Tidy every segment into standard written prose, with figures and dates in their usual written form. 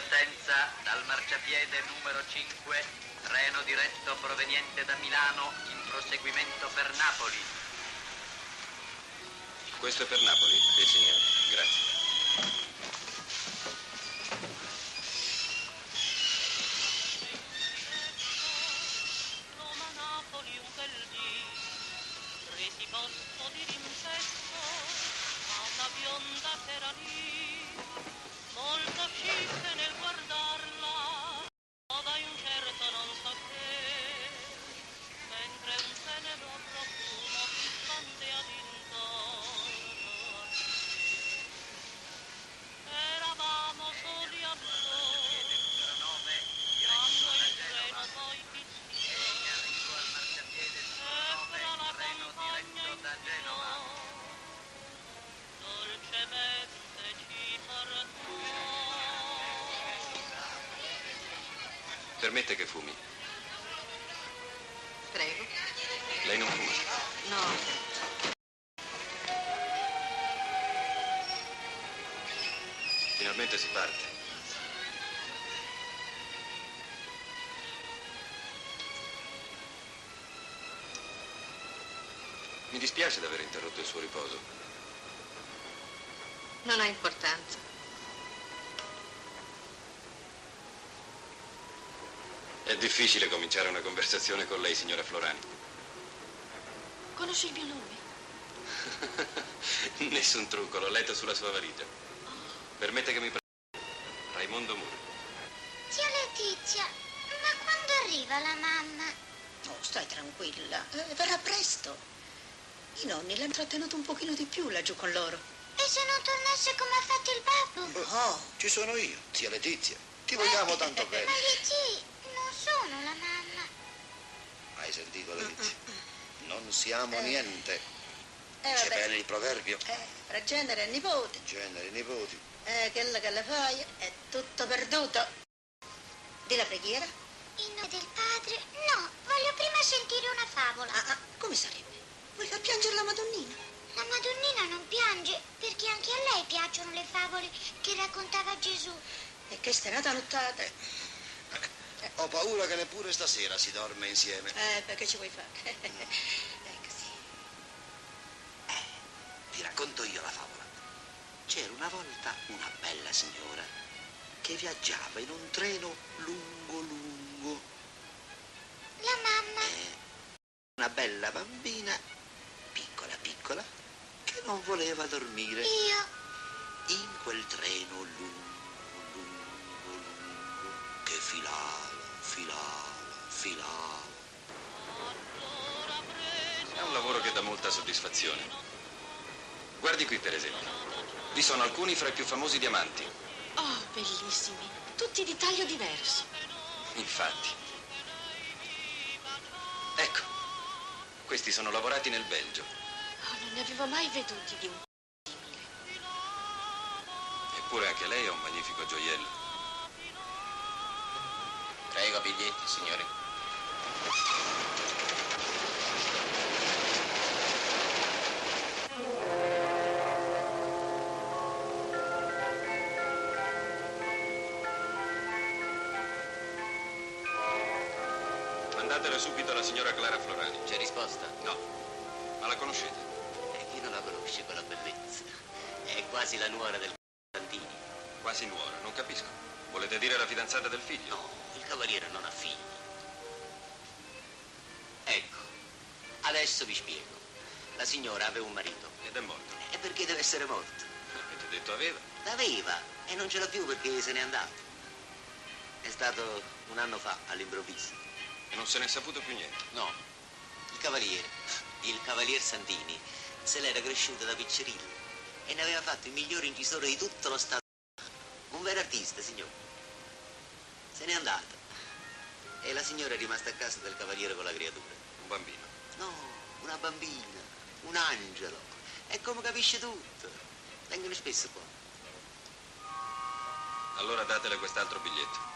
partenza dal marciapiede numero 5, treno diretto proveniente da Milano in proseguimento per Napoli. Questo è per Napoli? Sì, signore. Grazie. Roma-Napoli un bel dì, presi posto di rimpetto a una bionda che era lì, molto chic nel guardarla, dai un certo non so che, mentre un tenero profumo si spandea d'intorno a sé. Eravamo soli allora, quando il treno poi picchiò, e fra la campagna iniziò, dolcemente ci portò. Permette che fumi. Prego. Lei non fuma? No. Finalmente si parte. Mi dispiace di aver interrotto il suo riposo. Non ha importanza. È difficile cominciare una conversazione con lei, signora Florani. Conosci il mio nome? Nessun trucco, l'ho letto sulla sua valigia. Permette che mi Raimondo Muro. Zia Letizia, ma quando arriva la mamma? Oh, stai tranquilla, verrà presto. I nonni l'hanno trattenuto un pochino di più laggiù con loro. E se non tornasse come ha fatto il babbo? Oh, Ci sono io, zia Letizia. Ti vogliamo tanto bene. Ma gli zii non sono la mamma. Hai sentito, Letizia? Non siamo niente. Dice vabbè. bene il proverbio. Fra genere e nipote. Generi, nipoti. Quello che le fai è tutto perduto. Di la preghiera? In nome del padre? No, voglio prima sentire una favola. Come sarebbe? Vuoi far piangere la Madonnina? La Madonnina non piange, perché anche a lei piacciono le favole che raccontava Gesù. E che stenata nottata. Ho paura che neppure stasera si dorme insieme. Perché ci vuoi fare? Così. Ti racconto io la favola. C'era una volta una bella signora che viaggiava in un treno lungo lungo. La mamma? Una bella bambina, piccola piccola, che non voleva dormire. Io? In quel treno lungo, lungo, lungo, che filava. È un lavoro che dà molta soddisfazione. Guardi qui, per esempio. Vi sono alcuni fra i più famosi diamanti. Oh, bellissimi. Tutti di taglio diverso. Infatti. Ecco, questi sono lavorati nel Belgio. Oh, non ne avevo mai veduti di un simile. Eppure anche lei è un magnifico gioiello. Prego, biglietti, signori. Mandatele subito alla signora Clara Florani. C'è risposta? No, ma la conoscete? E chi non la conosce quella bellezza? È quasi la nuora del Santini. Quasi nuora, non capisco. Volete dire la fidanzata del figlio? No, il cavaliere non ha figli. Ecco, adesso vi spiego. La signora aveva un marito. Ed è morto. E perché deve essere morto? Avete detto aveva? L'aveva e non ce l'ha più perché se n'è andato. È stato un anno fa, all'improvviso. E non se ne è saputo più niente. No, il cavalier Santini, se l'era cresciuta da piccerino e ne aveva fatto il migliore incisore di tutto lo Stato. Un vero artista, signore. Se n'è andato. E la signora è rimasta a casa del cavaliere con la creatura. Un bambino. No, una bambina, un angelo. E come capisce tutto. Vengono spesso qua. Allora datele quest'altro biglietto.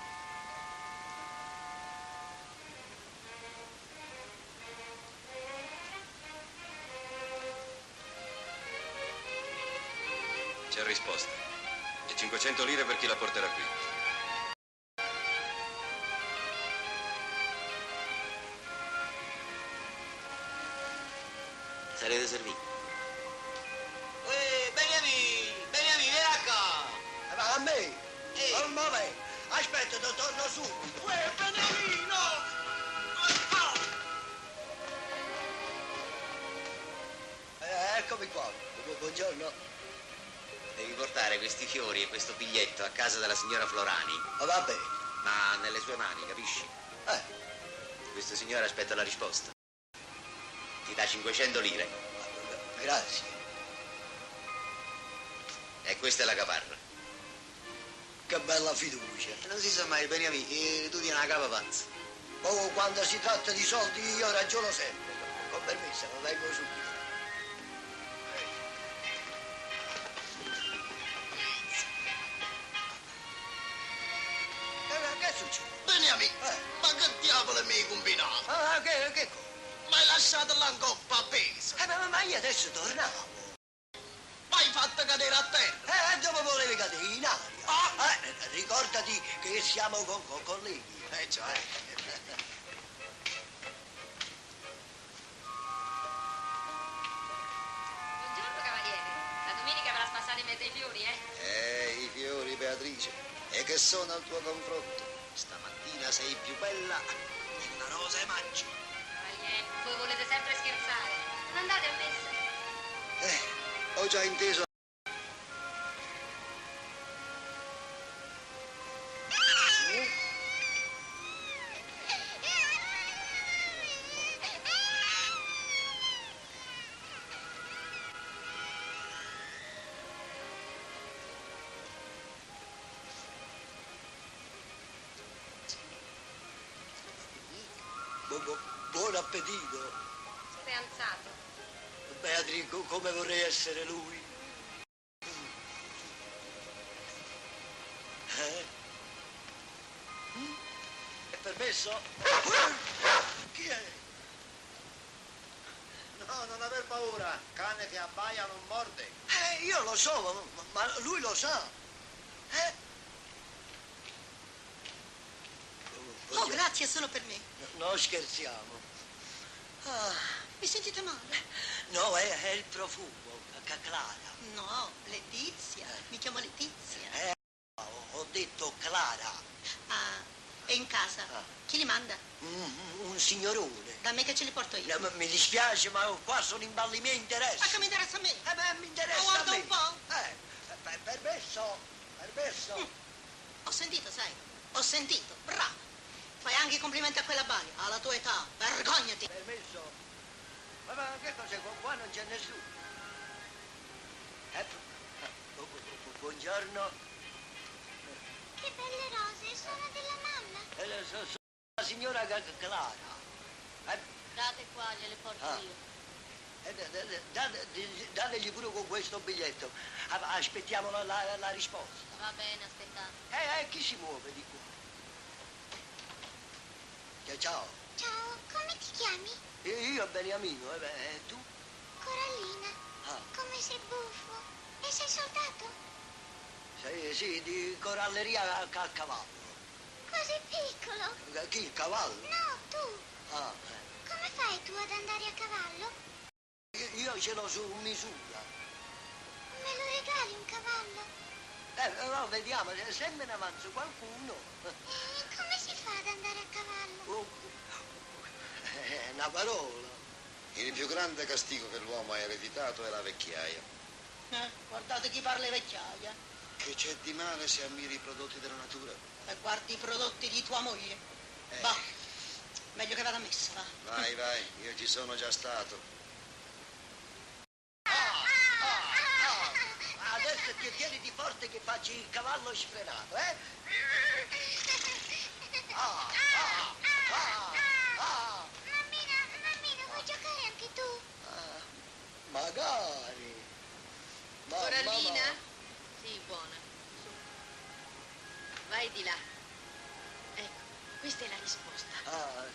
C'è risposta. E 500 lire per chi la porterà qui. Sarete serviti. Beniamino, vieni qua. Ma a me? Non muove. Aspetta, torno subito. Beniamino! Eccomi qua. Buongiorno. Devi portare questi fiori e questo biglietto a casa della signora Florani. Va bene. Ma nelle sue mani, capisci? Questo signore aspetta la risposta. Ti dà 500 lire. Grazie. E questa è la caparra. Che bella fiducia. Non si sa mai, Beniamino, tu tieni una capa pazza. Oh, quando si tratta di soldi io ragiono sempre. Con permesso, ma vengo subito. Che succede? Beniamino, ma che diavolo mi hai combinato? Che cosa? Mi hai lasciato là in coppa appesa. Ma io adesso tornavo. M'hai fatto cadere a terra. Dove volevi cadere? In aria. Ricordati che siamo colleghi. Già. Buongiorno, cavaliere. La domenica avrà spassato in mezzo ai fiori, I fiori, Beatrice. E che sono al tuo confronto? Stamattina sei più bella di una rosa e mangi. Cavaliere, voi volete sempre scherzare. Non andate a messa. Ho già inteso. Buon appetito. Siete alzato. Beatrice, come vorrei essere lui. È permesso? Chi è? No, non aver paura. Cane che abbaia non morde. Io lo so, ma lui lo sa. Oh, grazie, solo per me. No, scherziamo. Mi sentite male? No, è il profumo, Clara. No, Letizia. Mi chiamo Letizia. Ho detto Clara. È in casa. Chi li manda? Un signorone. Da me che ce li porto io. No, mi dispiace, ma qua sono in balli miei interessi. Ma che mi interessa a me? Mi interessa Ma guarda a me. un po'. Permesso. Ho sentito, sai? Ho sentito. Bravo. Fai anche i complimenti a quella balia. Alla tua età. Vergognati. Permesso. Ma che cos'è? Qua non c'è nessuno. Buongiorno. Che belle rose, sono della mamma. Sono la signora Clara. Date qua, gliele porto io. Dategli pure con questo biglietto. Aspettiamo la risposta. Va bene, aspettate. Chi si muove di qua? Ciao. Ciao, come ti chiami? Io Beniamino, e tu? Corallina. Come sei buffo. E sei soldato? Sì, di coralleria a cavallo. Così piccolo. Chi, il cavallo? No, tu. Come fai tu ad andare a cavallo? Io ce l'ho su misura. Me lo regali un cavallo? No, vediamo, se me ne avanza qualcuno. Come si fa ad andare a cavallo? È una parola. Il più grande castigo che l'uomo ha ereditato è la vecchiaia. Guardate chi parla vecchiaia. Che c'è di male se ammiri i prodotti della natura? E guardi i prodotti di tua moglie. Va, meglio che vada a messa, va. Vai, io ci sono già stato. Adesso ti tieniti forte che faccio il cavallo sfrenato, Mammina, vuoi giocare anche tu? Magari. Corallina? Sì, buona. Su. Vai di là. Ecco, questa è la risposta.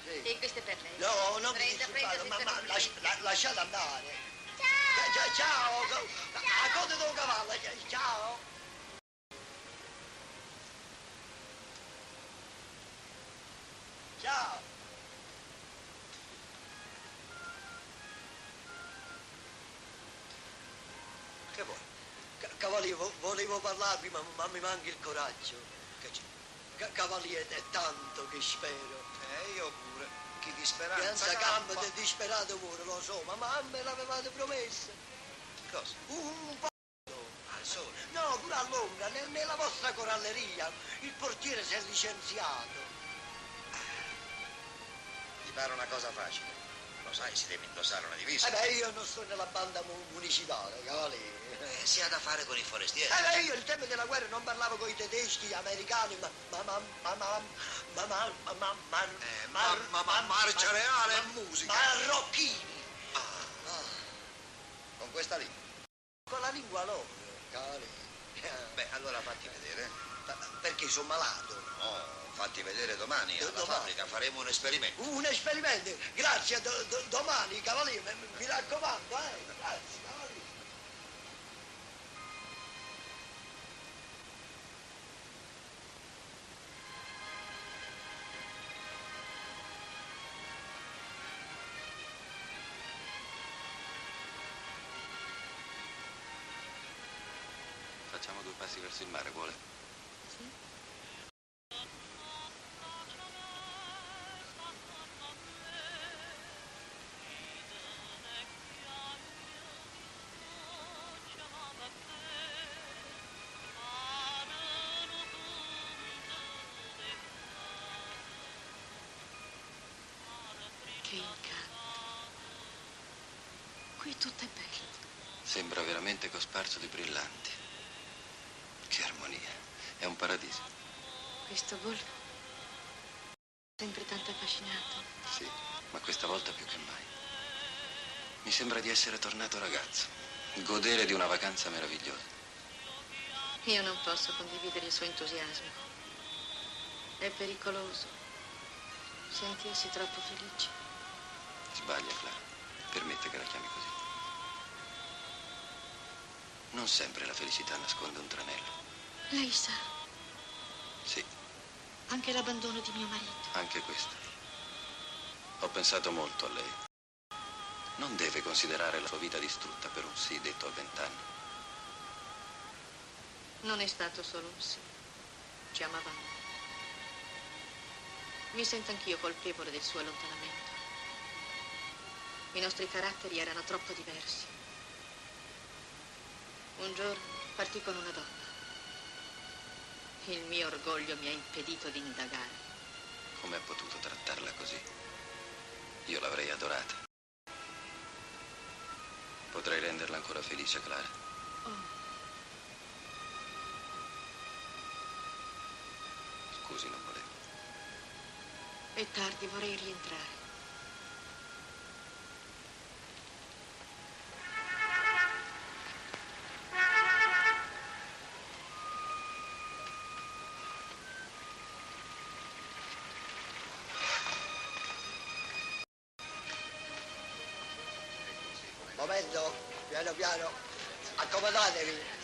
Sì. E questa è per lei. No, non prenda, mi prenda, disturbare, senza complimenti. lasciate andare. Ciao! Ciao! A coda del cavallo, ciao! Ciao! Cavaliere, volevo parlarvi, ma mi manca il coraggio. Cavaliere, è tanto che spero. Io pure. Chi di speranza Senza campa. campo, disperato pure, lo so, ma me l'avevate promesso. Cosa? Un po'. Al sole. No, pure a Londra, nella vostra coralleria, il portiere si è licenziato. Ti pare una cosa facile? Lo sai, si deve indossare una divisa. Io non sto nella banda municipale, Cavaliere. Si ha da fare con i forestieri. Io il tema della guerra non parlavo con i tedeschi, americani, marcia reale, musica. Marocchini. Con questa lingua? Con la lingua loro, Cavaliere. Beh, allora fatti vedere. Perché sono malato. No, fatti vedere domani alla fabbrica, faremo un esperimento. Un esperimento? Grazie, domani, Cavaliere, mi raccomando, grazie, Cavaliere. Facciamo 2 passi verso il mare, vuole? Sì? Che incanto. Qui tutto è bello. Sembra veramente cosparso di brillanti. Che armonia. È un paradiso. Questo golfo sempre tanto affascinato. Sì, ma questa volta più che mai. Mi sembra di essere tornato ragazzo. Godere di una vacanza meravigliosa. Io non posso condividere il suo entusiasmo. È pericoloso sentirsi troppo felice. Sbaglia, Clara. Permette che la chiami così. Non sempre la felicità nasconde un tranello. Lei sa, Sì, anche l'abbandono di mio marito. anche questo. Ho pensato molto a lei. Non deve considerare la sua vita distrutta per un sì detto a 20 anni. Non è stato solo un sì. Ci amavamo. Mi sento anch'io colpevole del suo allontanamento. I nostri caratteri erano troppo diversi. Un giorno partì con una donna. Il mio orgoglio mi ha impedito di indagare. Come ha potuto trattarla così? Io l'avrei adorata. Potrei renderla ancora felice, Clara. Oh, Scusi, non volevo. è tardi, vorrei rientrare. Momento, piano piano, accomodatevi.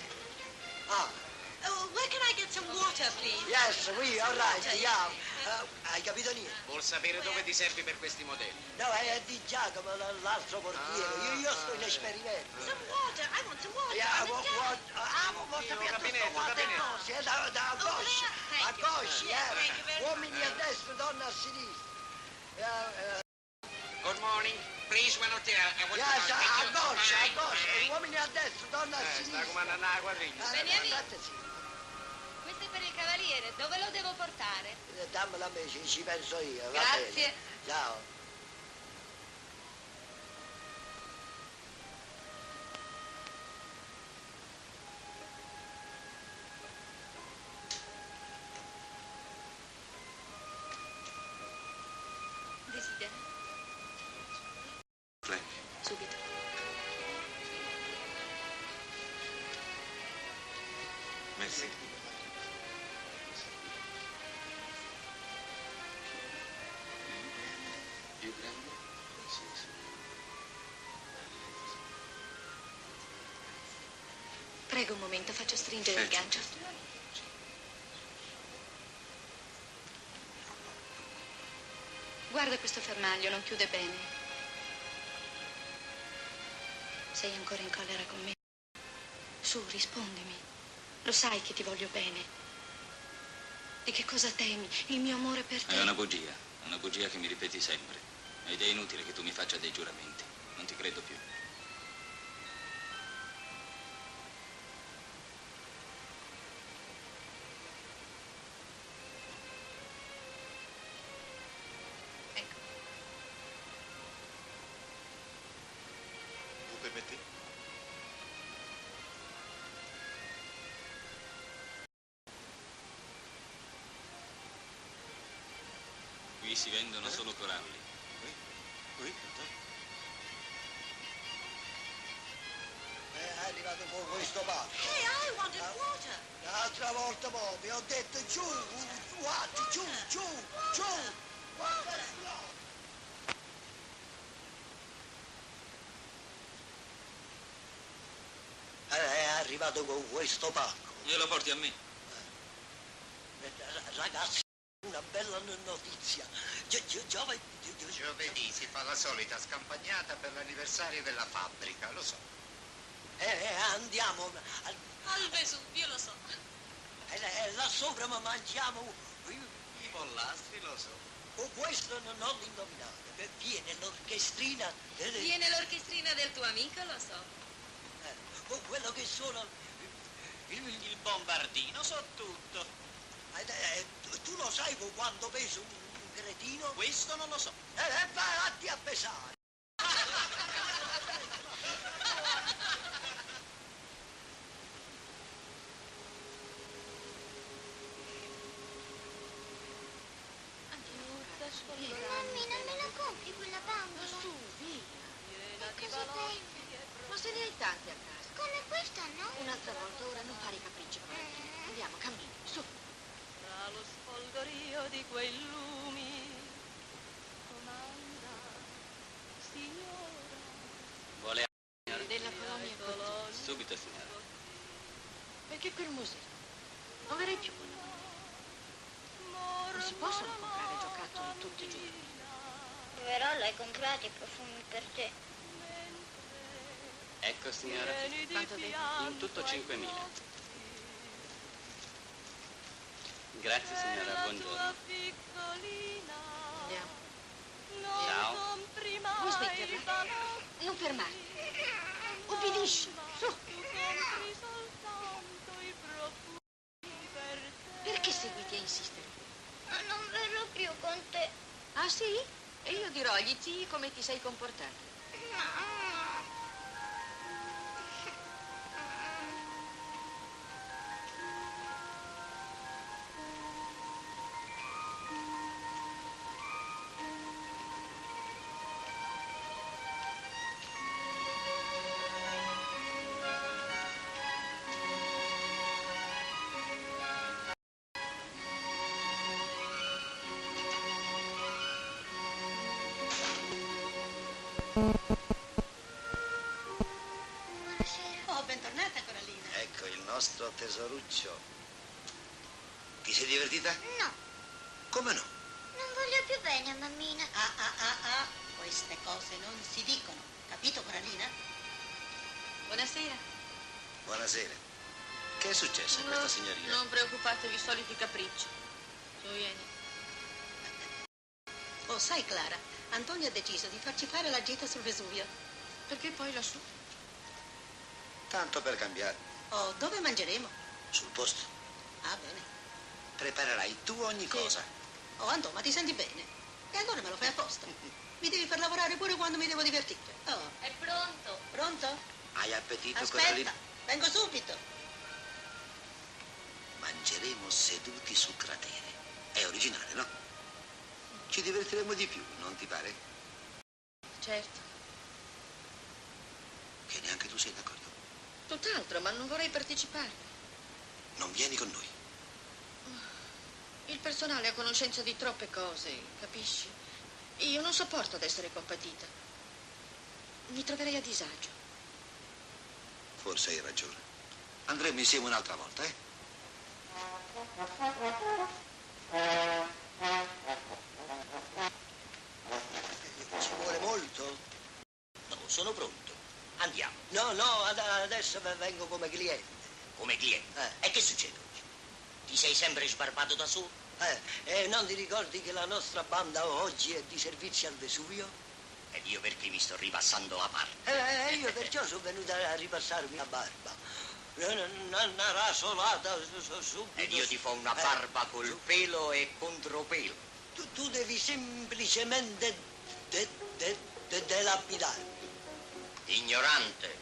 Where can I get some water, please? Yes, we, all right, yeah. Hai capito niente? Vuol sapere dove ti servi per questi modelli? No, è di Giacomo, l'altro portiere. Io sto in esperimento. Some water. I want some water. Yeah, I'm in town. gabinetto. Da Gosci, a Gosci, Thank you very much. uomini a destra, donne a sinistra. Good morning. Please, one hotel. Yes, a Gosci, uomini a destra, donne a Sta sinistra. comandando la quadriglia. Guardate, sì. Questo è per il cavaliere. Dove lo devo portare? Dammela a me, ci penso io. va Grazie. bene. Ciao. Desidera? Lei? Subito. Merci. Più grande? Sì, sì. Prego un momento, faccio stringere il gancio. Guarda questo fermaglio, non chiude bene. Sei ancora in collera con me? Su, rispondimi. Lo sai che ti voglio bene. Di che cosa temi? Il mio amore per te? È una bugia che mi ripeti sempre. Ed è inutile che tu mi faccia dei giuramenti. Non ti credo più. Permetti? Qui si vendono solo coralli. Qui? È arrivato con questo pacco. Hey, I wanted water. L'altra volta mo vi ho detto giù, giù. È arrivato con questo pacco. Glielo porti a me. Ragazzi, una bella notizia. Giovedì si fa la solita scampagnata per l'anniversario della fabbrica, lo so. Andiamo Al Vesuvio, lo so. là sopra ma mangiamo I pollastri, lo so. questo non l'indovinate. Viene l'orchestrina Viene l'orchestrina del tuo amico, lo so. quello che suona Il bombardino, so tutto. tu lo sai quando pesa un cretino? Questo non lo so. Vatti a pesare. Mamma, non me la compri quella bambola? Su, via. E cosa prende? Ma se ne hai tanti a casa. Come questa, no? Un'altra volta, ora non fare i capricci, Valentina. Andiamo, cammini, su. Tra lo sfolgorio di quei lumi comanda, signora. Vuole Della colonia Cozzini. subito, signora. Perché quel museo? Non verrai più con noi. Non si possono comprare giocattoli tutti i giorni. Però l'hai comprati i profumi per te. Ecco, signora. Quanto devi? In tutto 5.000. Grazie, signora. Buongiorno. Andiamo. Ciao. Vuoi smetterla? Non fermarti. Ubbidisci. Su. Perché seguiti a insistere? Non verrò più con te. Ah, sì? E io dirò agli zii come ti sei comportata. Oh, bentornata, Corallina. Ecco il nostro tesoruccio. Ti sei divertita? No, Come no? non voglio più bene a mammina. Queste cose non si dicono. Capito, Corallina? Buonasera. Buonasera. Che è successo a questa signorina? Non preoccupatevi, soliti capricci. Su, vieni. Oh, sai, Clara, Antonio ha deciso di farci fare la gita sul Vesuvio. Perché poi lassù? Tanto per cambiare. Oh, dove mangeremo? Sul posto. Ah, bene. Preparerai tu ogni cosa. Oh, Antonio, ma ti senti bene? E allora me lo fai apposta. Mi devi far lavorare pure quando mi devo divertire. Oh, È pronto. pronto? Hai appetito, Aspetta, Corallina? vengo subito. Mangeremo seduti sul cratere. È originale, no? Ci divertiremo di più, non ti pare? Certo. Che neanche tu sei d'accordo. Tutt'altro, ma non vorrei partecipare. Non vieni con noi. Il personale ha conoscenza di troppe cose, capisci? Io non sopporto ad essere compatita. Mi troverei a disagio. Forse hai ragione. Andremo insieme un'altra volta, eh? Ci vuole molto? No, sono pronto. Andiamo. No, adesso vengo come cliente. come cliente. E che succede oggi? Ti sei sempre sbarbato da solo? E non ti ricordi che la nostra banda oggi è di servizio al Vesuvio? Ed io perché mi sto ripassando la barba? Io perciò sono venuta a ripassarmi la barba. Una rasolata subito. Ed io ti fo una barba col pelo e contropelo. Tu devi semplicemente delapidarmi. Ignorante.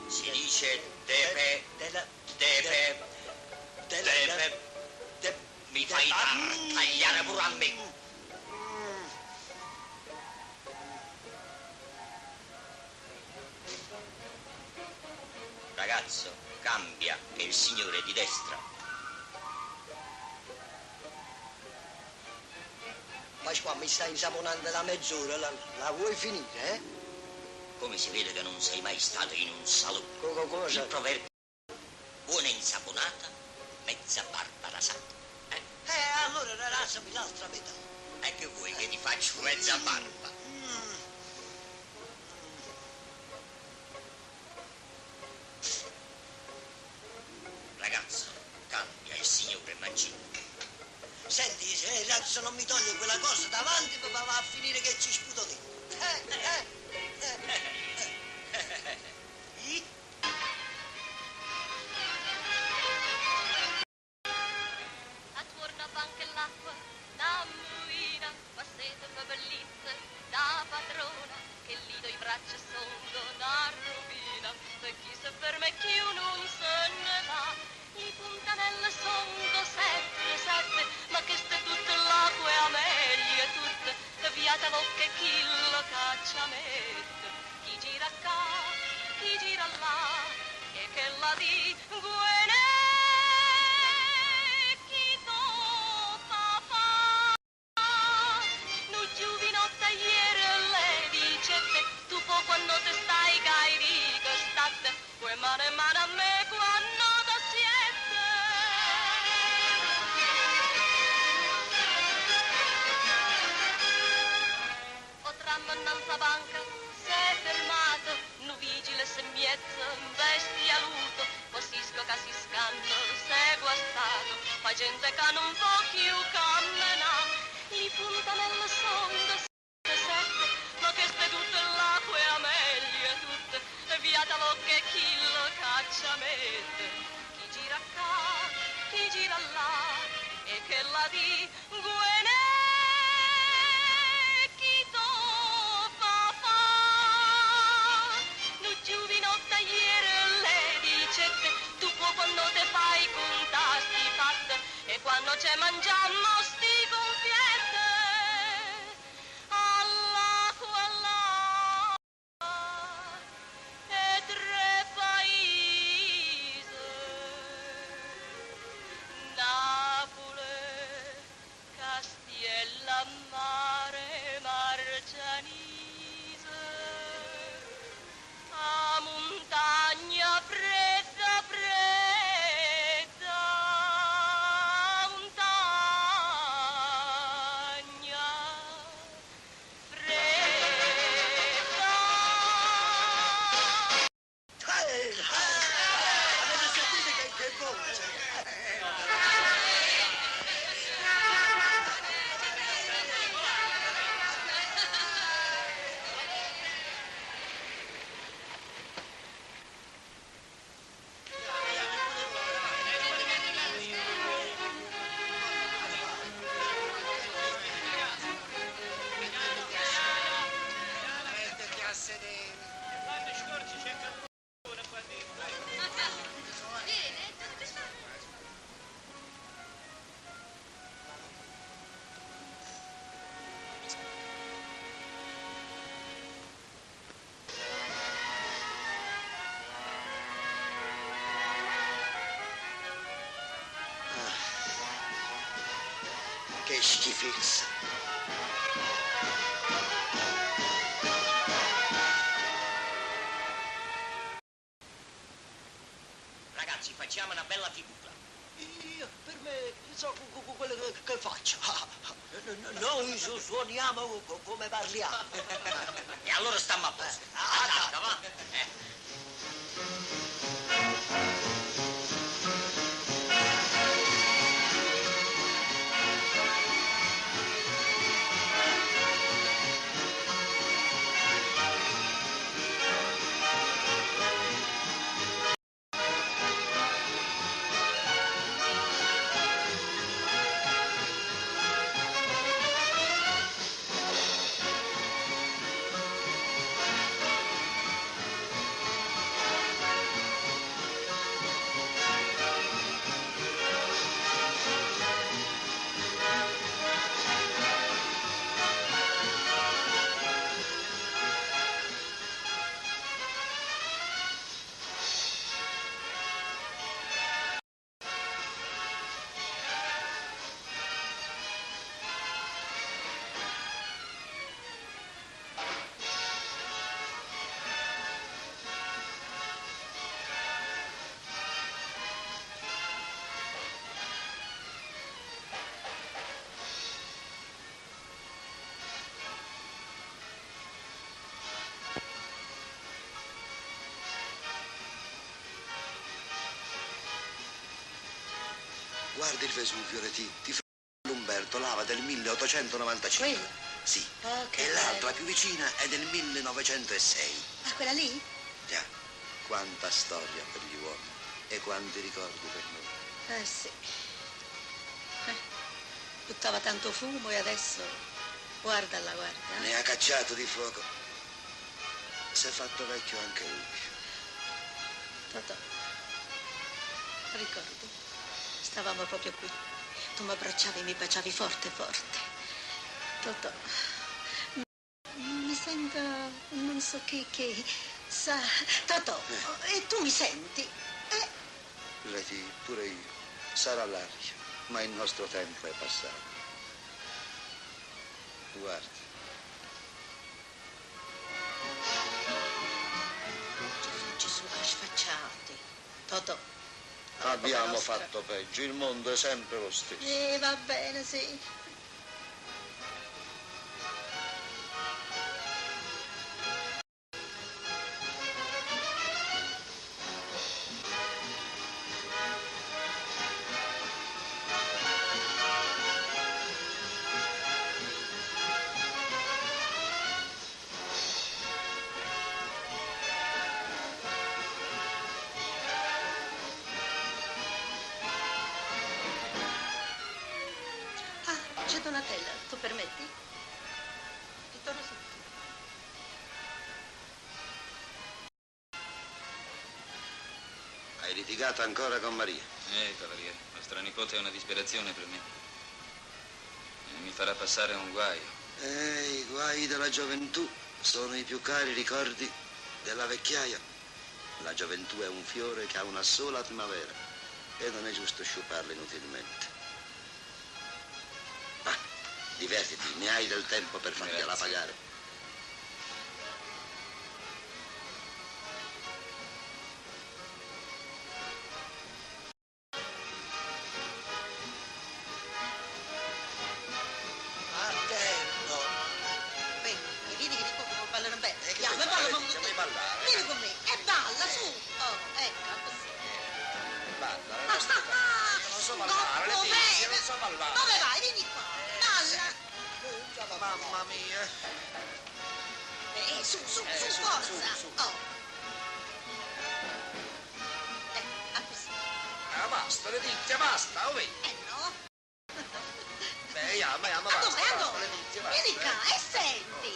Si dice deve. Mi fai tagliare pure a me. Ragazzo, cambia, che il signore è di destra. Ma qua mi stai insaponando da mezz'ora, la vuoi finire, eh? Come si vede che non sei mai stato in un salone. Cosa? Il proverbio, buona insaponata, mezza barba rasata. Allora rasami l'altra metà. E che vuoi che ti faccio mezza barba? Ragazzo, cambia, il signore mangino. Senti, se il ragazzo non mi toglie quella cosa davanti, va a finire che ci sputo dentro. Attorno a banca l'acqua, da muina, passete per bellezza, da padrona, che lì dai braccia sono una rovina, per chi se ferma chi non se ne va, le puntanelle sono sette, ma che sta tutta l'acqua e a meglio tutte, viata bocca e chi lo caccia mette, chi gira qua, chi gira là, e che la di guene. Quando te stai carico state, puoi mano in mano a me quando ti siete. O tramandando banca, sei fermato, nu vigile se miezzo, bestialuto, possisco che si scanno, sei guastato, fa gente che non può più camminare, li puntanelle sono ma che stai tutta l'acqua e a meglio tutte, via da bocca e chi lo caccia mette, chi gira qua, chi gira là, e che la di guene, chi to fa, nu giovinotta ieri le dicette, tu puoi quando te fai conta sti fatte, e quando c'è mangiamo sti confiette. Che schifezza. Ragazzi, facciamo una bella figura. Io, per me, so quello che faccio. Noi suoniamo come parliamo. E allora stiamo a posto. Attacca, va. Guardi il Vesuvio, Letì, di Umberto, lava del 1895. Quello? Sì. Oh, che e l'altra bello. più vicina è del 1906. Ah, quella lì? Già, quanta storia per gli uomini e quanti ricordi per noi. Sì. Buttava tanto fumo e adesso... Guardala, guarda. Ne ha cacciato di fuoco. Si è fatto vecchio anche lui. Totò, ricordi? Stavamo proprio qui. Tu mi abbracciavi e mi baciavi forte, forte. Totò, mi sento... non so che... sa... Totò, e tu mi senti? Letì, pure io. Sarà l'aria, ma il nostro tempo è passato. Guarda. Gesù, che sfacciati. Totò. Abbiamo fatto peggio, il mondo è sempre lo stesso. Va bene, sì. C'è Donatella, tu permetti? Ritorno subito. Hai litigato ancora con Maria? Cavaliere, vostra nipote è una disperazione per me. Mi farà passare un guaio. I guai della gioventù sono i più cari ricordi della vecchiaia. La gioventù è un fiore che ha una sola primavera e non è giusto sciuparla inutilmente. Divertiti, ne hai del tempo per fargliela pagare. Martello! Vieni che dico che non ballano bene. Andiamo, balla con me. Vieni con me e balla, su. Oh, ecco, così. Balla, non so ballare, Letizia, non so ballare. Dove vai? Vieni qua. Balla. Mamma mia. Su, forza. Oh. Così. Basta, Letizia, basta, oh, vedi. No. Andiamo, basta, Letizia, basta. Vieni qua e senti.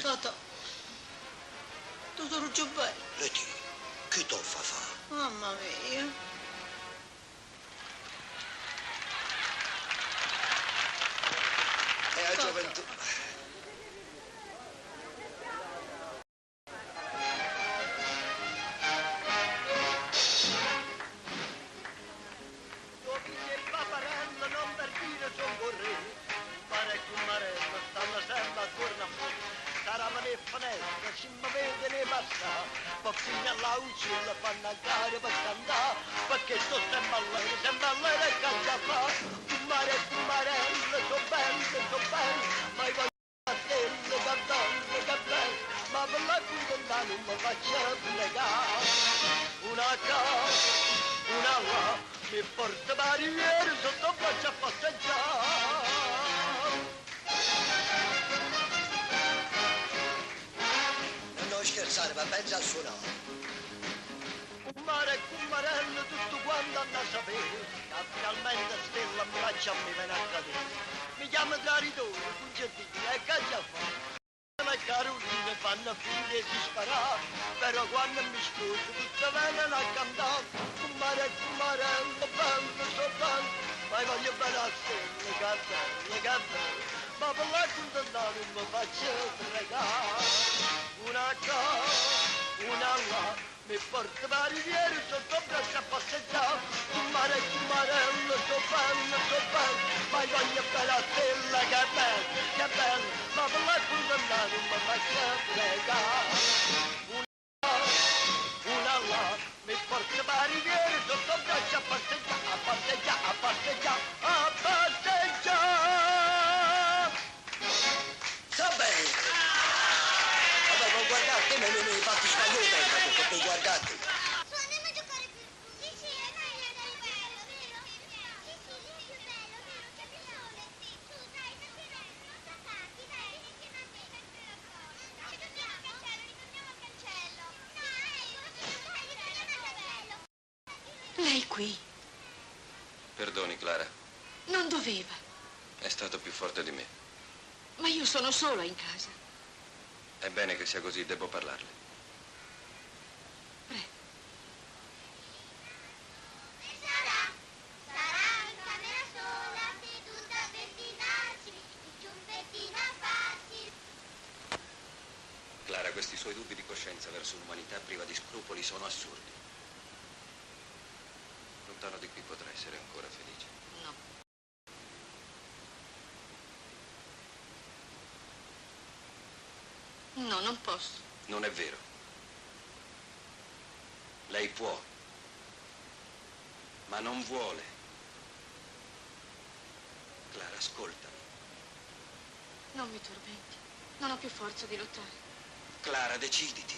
Totò, tu sono giù bene. Letì, che t'ho fa fare? Mamma mia. È la gioventù. Domini e paparello non per dire son vorrei. Mare con marello stanno sempre attorno a me. Saravano e finestre, ci mi vede ne passa. Poi fino alla uccella fanno a gare per cantare. Perché sto sempre all'aria e canta fa. Un marello, so bello, ma io voglio a stelle, che bello. Ma per la contenta non mi faccio pregare. Una casa, una là, mi porta barriere sotto braccio a passeggiare. Non scherzare, ma pensa a suonare. Un mare e un marello tutto quanto hanno a sapere, che finalmente stella mi lascia mi viene a cadere. Mi chiamo traditore, Concettini, e che già fa? Ma Carolina fanno figli e si spara, però quando mi scuso tutte vengono a cantare. Un mare e un marello, bello, so bello, ma voglio bene a stella, che bello. Ma per la contenta non mi faccio pregare. Una cosa, una là, mi porta barriere sotto braccio a passeggiare. Un marello, so bello, ma voglio bene a stella, che bello. Ma per la contenta non mi faccio pregare. Una là, mi porta barriere sotto braccio a passeggiare, a passeggiare, a passeggiare, a passeggiare. guardate, guardate. Su, andiamo a giocare più. Sì, sì, è bello, vero? Sì, sì, lì è più bello, vero? Che piacere. Su, dai, non ti rendi, non t'attacchi, dai, vieni insieme a me. Ritorniamo al cancello. No, dai, ritorniamo al cancello. Lei qui? Perdoni, Clara. Non doveva. È stato più forte di me. Ma io sono sola in casa. È bene che sia così, devo parlarle. Sarà in camera sola, seduta a pettinarsi, il ciuffettino a farsi. Clara, questi suoi dubbi di coscienza verso un'umanità priva di scrupoli sono assurdi. Lontano di qui potrà essere ancora felice. No. No, non posso. Non è vero. Lei può, ma non vuole. Clara, ascoltami. Non mi tormenti. Non ho più forza di lottare. Clara, deciditi.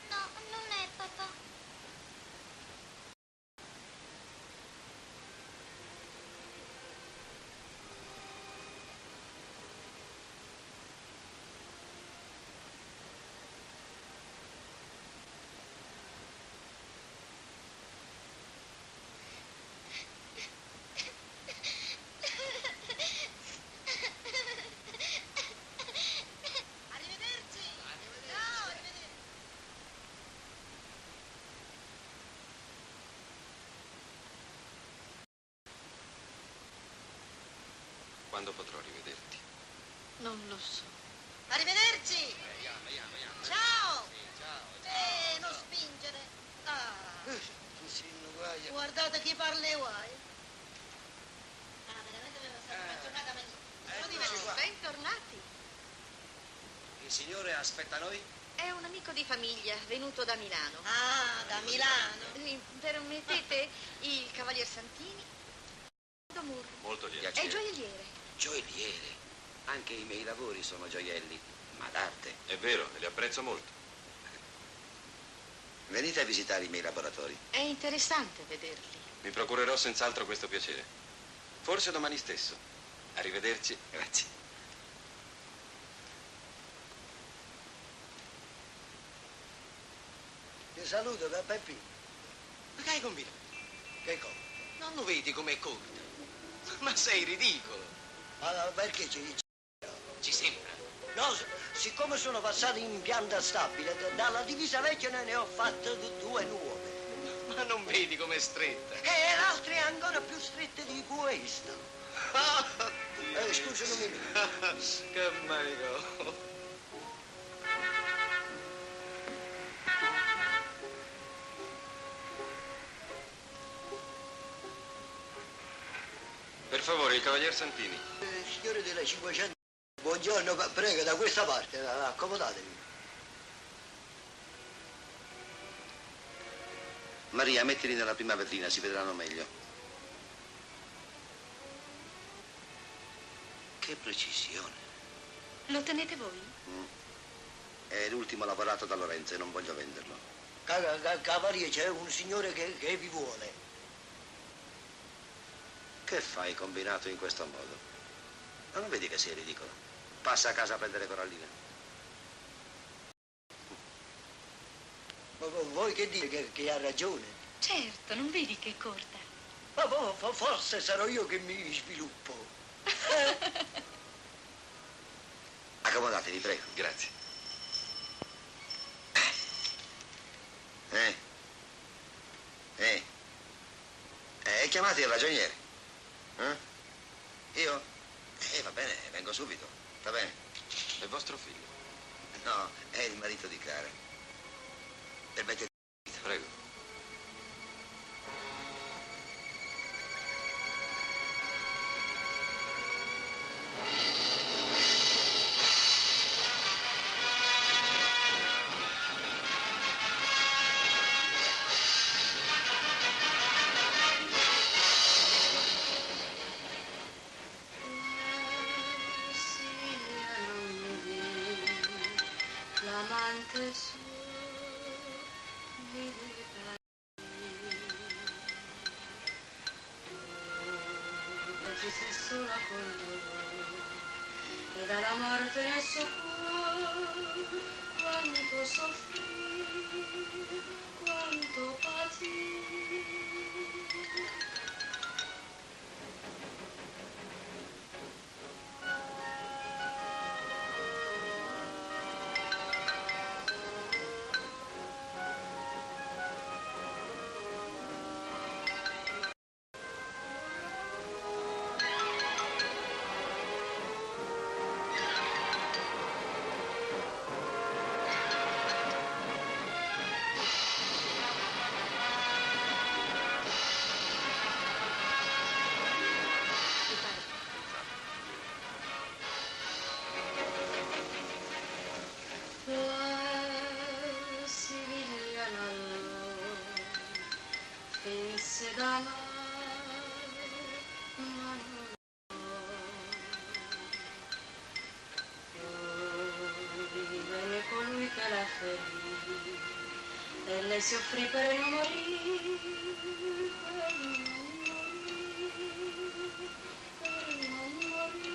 No, non è papà. Arrivederci. Ciao, arrivederci. Quando potrò rivederti? Non lo so. Arrivederci. Ciao. Non spingere. Ah, Sì, guaia. guardate chi parla e guai. Ah, veramente è stata una giornata magnifica. Bentornati. Il signore aspetta noi? È un amico di famiglia venuto da Milano. Ah, da Milano. Mi permettete il Cavalier Santini? Murro. Molto lieto. È gioielliere. Gioielliere. Anche i miei lavori sono gioielli, ma d'arte. È vero, e li apprezzo molto. Venite a visitare i miei laboratori. È interessante vederli. Mi procurerò senz'altro questo piacere. Forse domani stesso. Arrivederci. Grazie. Ti saluto da Peppi. Ma che hai combinato? Che cosa? Non lo vedi com'è corta? Ma sei ridicolo. Allora, perché ci... Ci sembra. No, siccome sono passato in pianta stabile, dalla divisa vecchia ne ho fatte due nuove. Ma non vedi com'è stretta? E l'altra è ancora più stretta di questa. Scusa un minuto. Che manico. Per favore, il Cavalier Santini. Signore della 500, buongiorno, prego, da questa parte, accomodatevi. Maria, mettili nella prima vetrina, si vedranno meglio. Che precisione. Lo tenete voi? È l'ultimo lavorato da Lorenzo e non voglio venderlo. Cavaliere, c'è un signore che vi vuole. Che fai combinato in questo modo? Ma non vedi che sei ridicolo? Passa a casa a prendere Corallina. Ma voi che dite che ha ragione? Certo, non vedi che è corta? Ma forse sarò io che mi sviluppo. Accomodatevi, prego. Grazie. Chiamate il ragioniere. Io? Va bene, vengo subito. Va bene? È vostro figlio? No, è il marito di Clara. Permettete. Prego. fossi sola con lui e dalla morte nel suo cuore quanto soffrì, quanto patì. E lei si offrì per non morire, per non morire.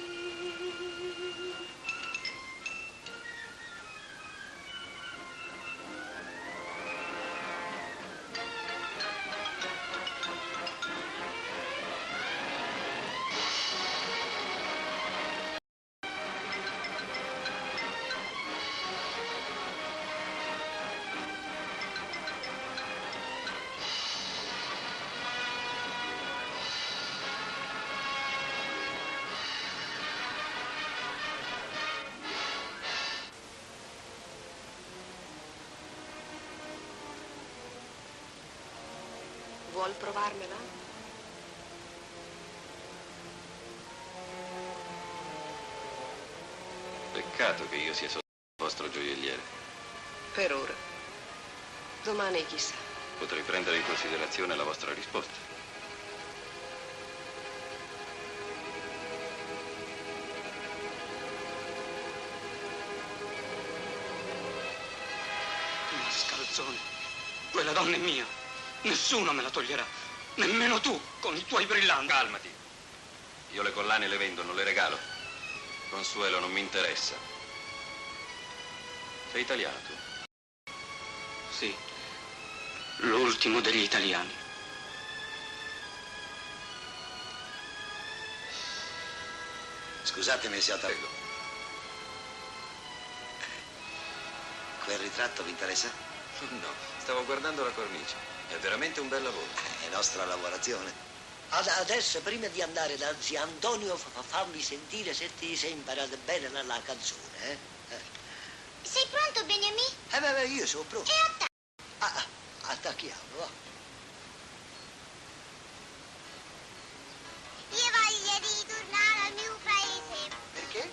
Vuol provarmela? Peccato che io sia solo il vostro gioielliere. Per ora. Domani chissà. Potrei prendere in considerazione la vostra risposta. Mascalzone, quella donna è mia. Nessuno me la toglierà. Nemmeno tu, con i tuoi brillanti. Calmati. Io le collane le vendo, non le regalo. Consuelo non mi interessa. Sei italiano tu? Sì, l'ultimo degli italiani. Scusatemi se prego. Quel ritratto vi interessa? No, stavo guardando la cornice. È veramente un bel lavoro. È nostra lavorazione. Adesso, prima di andare da zio Antonio, fammi sentire se ti sei imparato bene la canzone, eh? Sei pronto, Beniamino? Beh, io sono pronto. E attacchiamo, va. Io voglio ritornare al mio paese. Perché?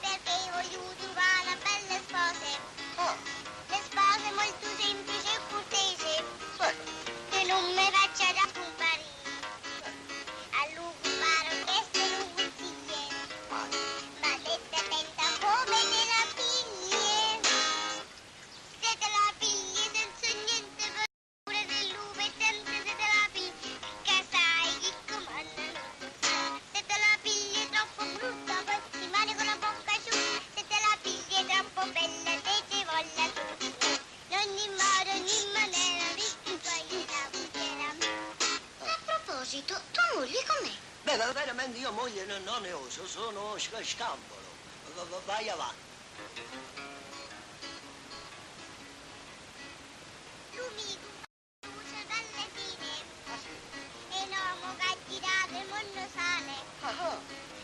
Perché voglio trovare una bella sposa. Ah. Le spose molto semplici e cortesi. Che non mi faccia da scomparire. A lungo imparo questo non consigli. Ma dette attenta come te la pigli. Se te la pigli senza niente paura del lupo e senza se te la pigli. Che sai chi comanda non sa. Se te la pigli troppo brutta poi ti rimane con la bocca asciutta. Se te la pigli troppo bella te ci voglio tu. Ogni modo, ogni maniera, visti poi la buttera. A proposito, tua moglie com'è? Beh, veramente io moglie non ne ho, sono scampolo. Vai avanti. L'umido usa dalle fine. E l'uomo che ha girato il mondo sale.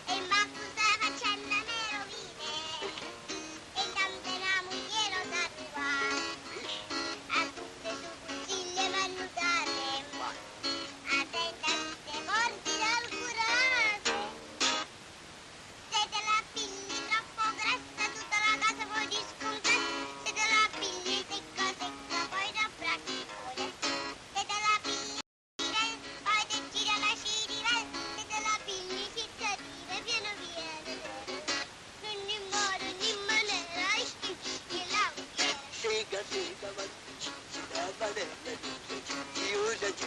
E ma cosa facendo le rovine? E tante la moglie lo sa trovare. A tutte sue cuciglie vanno date. Attenta a tutte morti dal curato. Se te la pigli troppo grassa tutta la casa poi discontare. Se te la pigli secca secca poi da braccicone. Se te la pigli poi te gira la cirivel. Se te la pigli si ti arriva piano piano. In ogni modo, in ogni maniera, e la Sega, ma ci da padella, ci usa, ci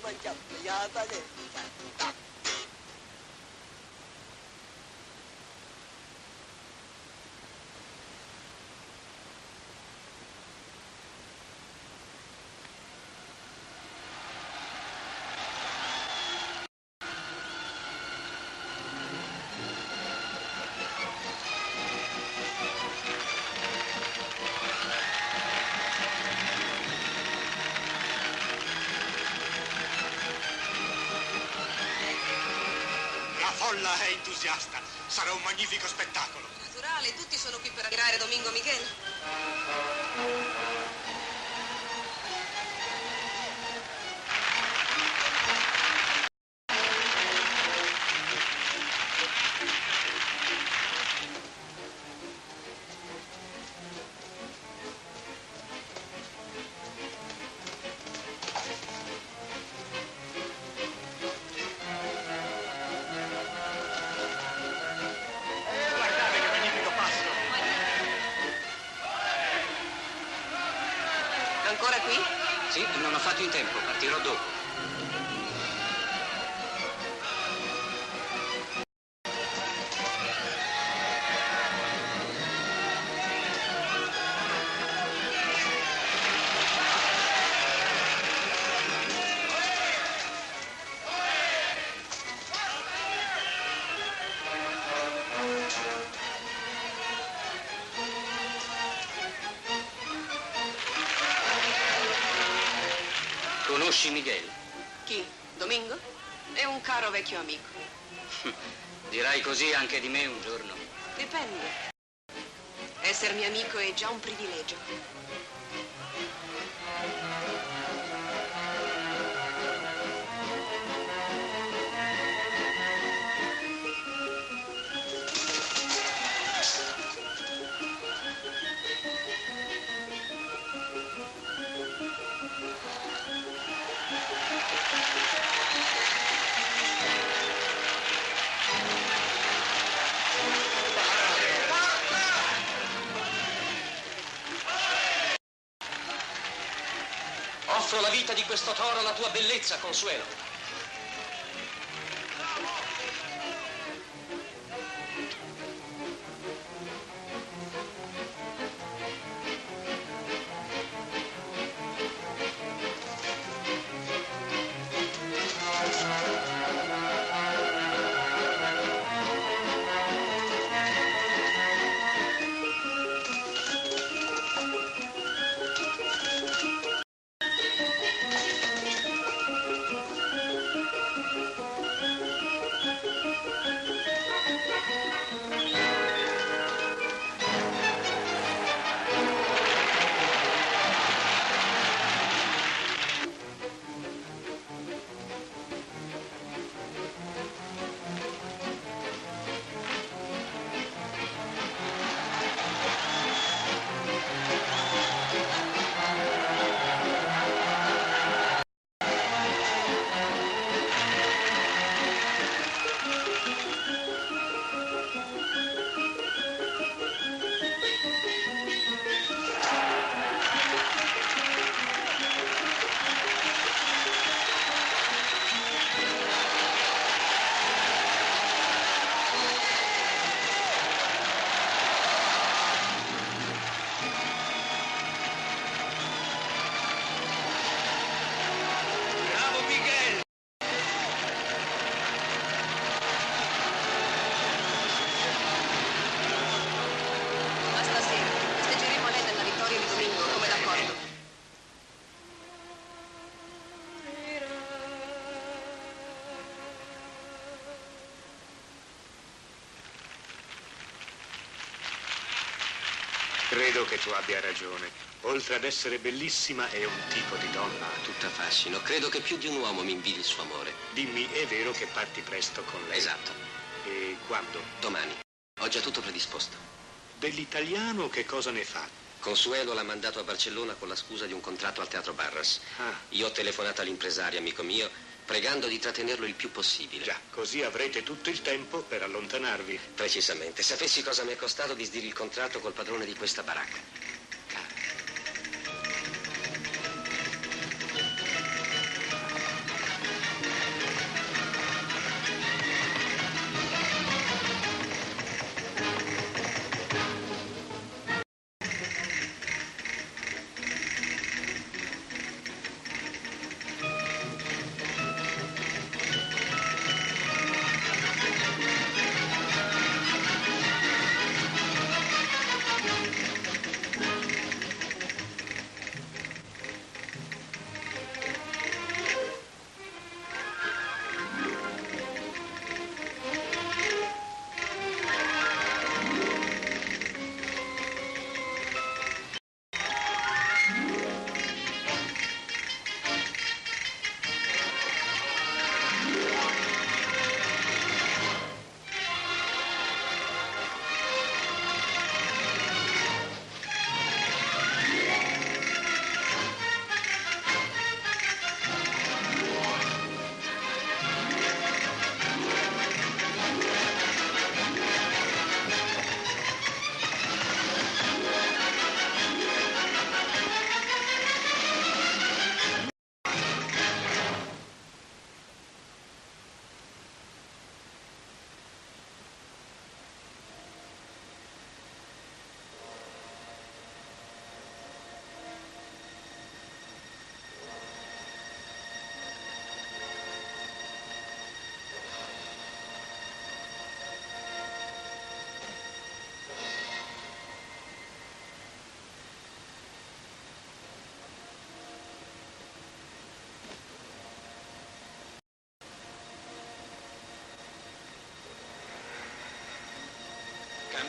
mangiamo, ya padella. folla è entusiasta. Sarà un magnifico spettacolo. Naturale, tutti sono qui per ammirare Domingo Miguel. Ancora qui? Sì, non ho fatto in tempo, partirò dopo. Conosci Miguel? Chi? Domingo? È un caro vecchio amico. Dirai così anche di me un giorno. Dipende. Essermi amico è già un privilegio. Offro la vita di questo toro alla tua bellezza, Consuelo. Credo che tu abbia ragione. Oltre ad essere bellissima, è un tipo di donna. Tutta fascino. Credo che più di un uomo mi invidi il suo amore. Dimmi, è vero che parti presto con lei? Esatto. E quando? Domani. Ho già tutto predisposto. Dell'italiano che cosa ne fa? Consuelo l'ha mandato a Barcellona con la scusa di un contratto al Teatro Barras. Io ho telefonato all'impresario, amico mio, pregando di trattenerlo il più possibile. Già, così avrete tutto il tempo per allontanarvi. Precisamente. Sapessi cosa mi è costato disdire il contratto col padrone di questa baracca.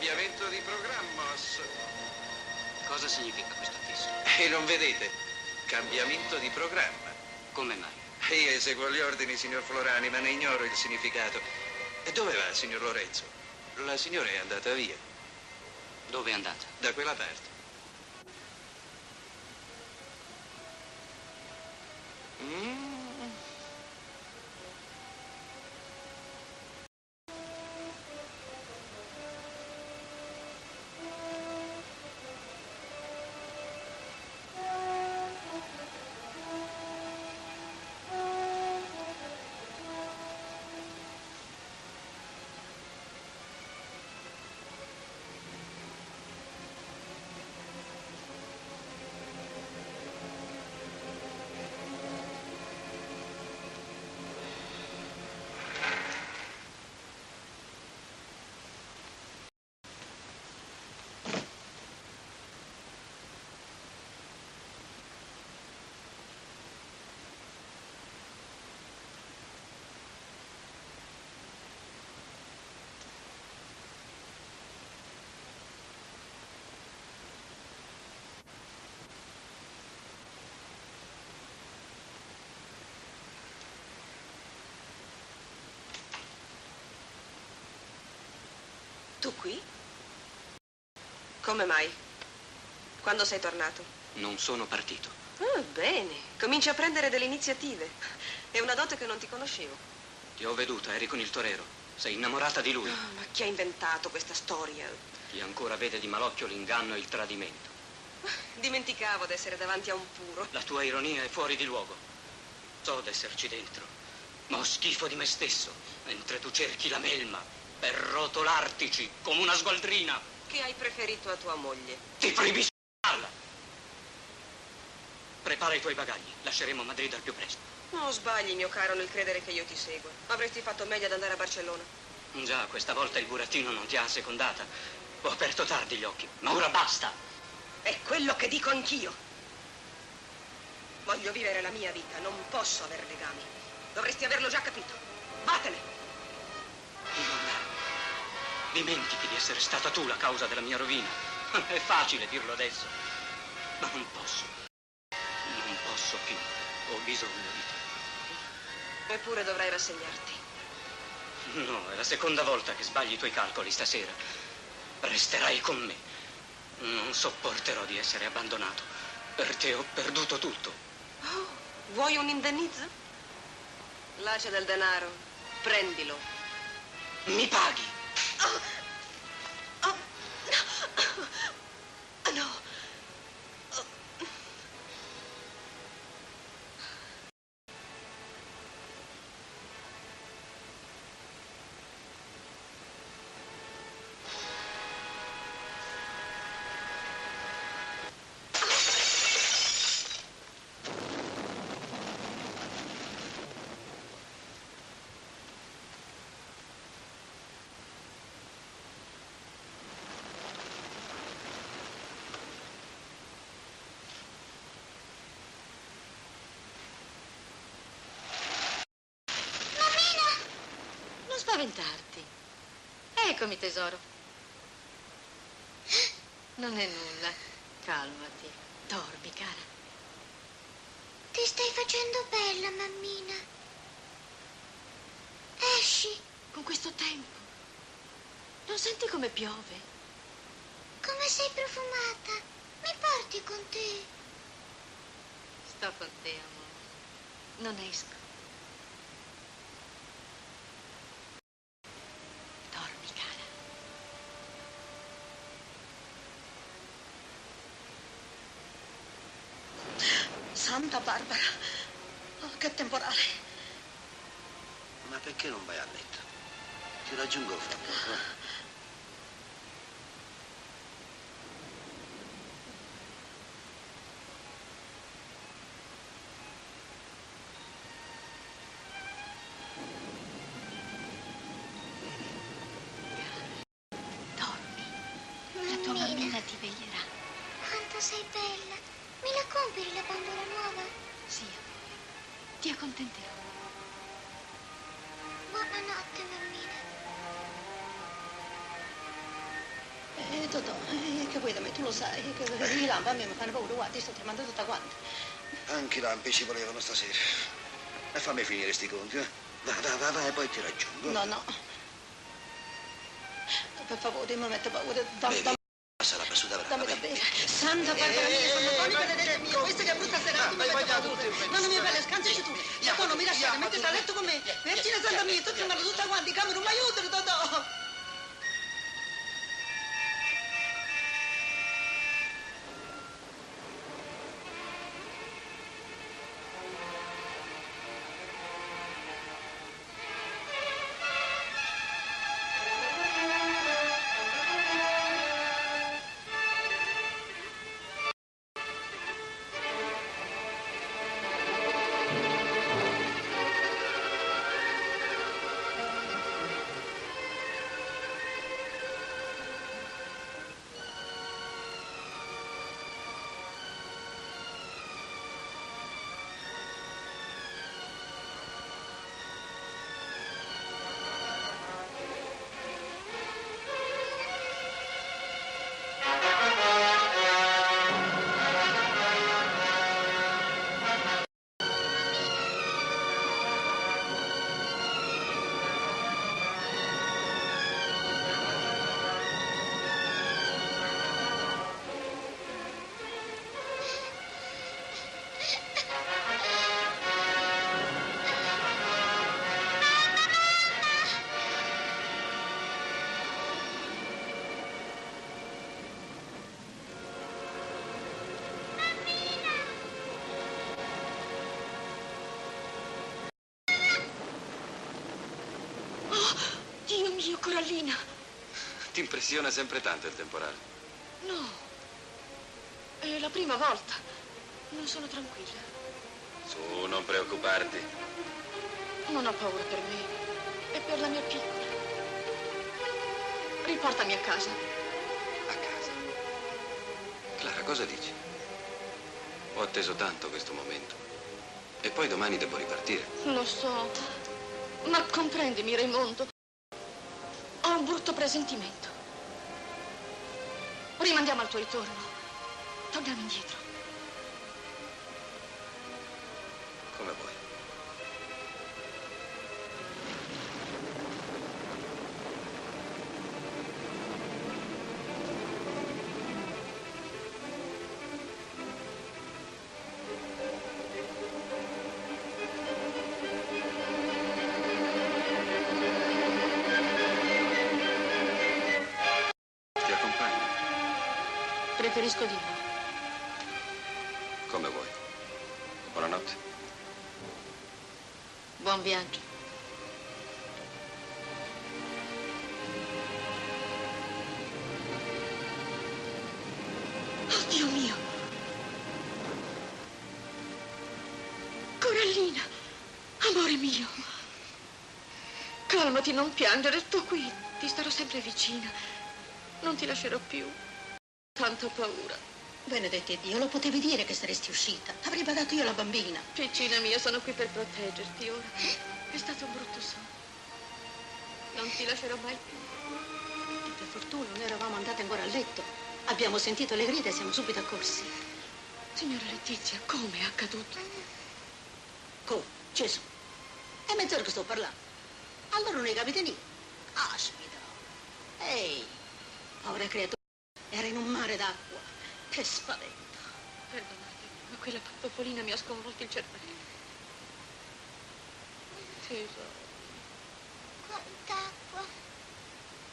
Cambiamento di programma. Cosa significa questo affisso? E non vedete? Cambiamento di programma. Come mai? Io eseguo gli ordini, signor Florani, ma ne ignoro il significato. E dove va, signor Lorenzo? La signora è andata via. Dove è andata? Da quella parte. Tu qui? Come mai? Quando sei tornato? Non sono partito. Ah, bene. Cominci a prendere delle iniziative. È una dote che non ti conoscevo. Ti ho veduta, eri con il torero. Sei innamorata di lui. Oh, ma chi ha inventato questa storia? Chi ancora vede di malocchio l'inganno e il tradimento. Dimenticavo d'essere davanti a un puro. La tua ironia è fuori di luogo. So d'esserci dentro, ma ho schifo di me stesso, mentre tu cerchi la melma per rotolartici come una sgualdrina. Che hai preferito a tua moglie? Ti proibisco di farla. Prepara i tuoi bagagli. Lasceremo Madrid al più presto. Non sbagli, mio caro, nel credere che io ti segua. Avresti fatto meglio ad andare a Barcellona. Già, questa volta il burattino non ti ha assecondata. Ho aperto tardi gli occhi, ma ora basta. È quello che dico anch'io. Voglio vivere la mia vita, non posso avere legami. Dovresti averlo già capito. Vattene! Dimentichi di essere stata tu la causa della mia rovina. È facile dirlo adesso, ma non posso. Non posso più. Ho bisogno di te. Eppure dovrai rassegnarti. No, è la seconda volta che sbagli i tuoi calcoli stasera. Resterai con me. Non sopporterò di essere abbandonato. Per te ho perduto tutto. Oh, vuoi un indennizzo? Là c'è del denaro. Prendilo. Mi paghi. Oh. Oh. No. No. Spaventarti. Eccomi, tesoro. Non è nulla. Calmati. Dormi, cara. Ti stai facendo bella, mammina. Esci. Con questo tempo. Non senti come piove? Come sei profumata. Mi porti con te. Sto con te, amore. Non esco. Santa Barbara, oh, che temporale. Ma perché non vai a letto? Ti raggiungo fra poco. Dormi. La tua mammina ti veglierà. Quanto sei bella. Me la compri la bambola nuova? Sì, amore. Ti accontenterò. Buonanotte, mammina. Totò, che vuoi da me? Tu lo sai, che i lampi a me mi fanno paura, guarda, sto tremando tutta quanta. Anche i lampi ci volevano stasera. E fammi finire sti conti, eh? Va, e poi ti raggiungo. No. Per favore, mi mette paura. Passa la bassuta brava. Dammi da bere. Santa Barbara mia, sono buoni benedetta mia. Questa che è brutta serata, mi mette paura. Nonna mia bella, scansaci tu. Totò, non mi lasciare, mettiti a letto con me. Vergine Santa mia, tutti tremando tutta quanti, camera, mi aiutano, Totò. Dio mio, Corallina. Ti impressiona sempre tanto il temporale? No, è la prima volta. Non sono tranquilla. Su, non preoccuparti. Non ho paura per me e per la mia piccola. Riportami a casa. A casa? Clara, cosa dici? Ho atteso tanto questo momento. E poi domani devo ripartire. Lo so, ma comprendimi, Raimondo. Ho un brutto presentimento. Rimandiamo al tuo ritorno. Torniamo indietro. Come vuoi. Preferisco di no. Come vuoi. Buonanotte. Buon viaggio. Oh, Dio mio! Corallina! Amore mio! Calmati, non piangere, sto qui. Ti starò sempre vicina. Non ti lascerò più. Tanta paura. Benedetti Dio, lo potevi dire che saresti uscita. Avrei badato io la bambina. Piccina mia, sono qui per proteggerti ora. È stato un brutto sonno. Non ti lascerò mai più. E per fortuna noi eravamo andate ancora a letto. Abbiamo sentito le grida e siamo subito accorsi. Signora Letizia, come è accaduto? Come? Gesù. È mezz'ora che sto parlando. Allora non hai capito niente. Aspita. Ehi, povera creatura. Era in un mare d'acqua. Che spavento. Perdonatemi, ma quella pantoffolina mi ha sconvolto il cervello. Tesoro. Quant'acqua,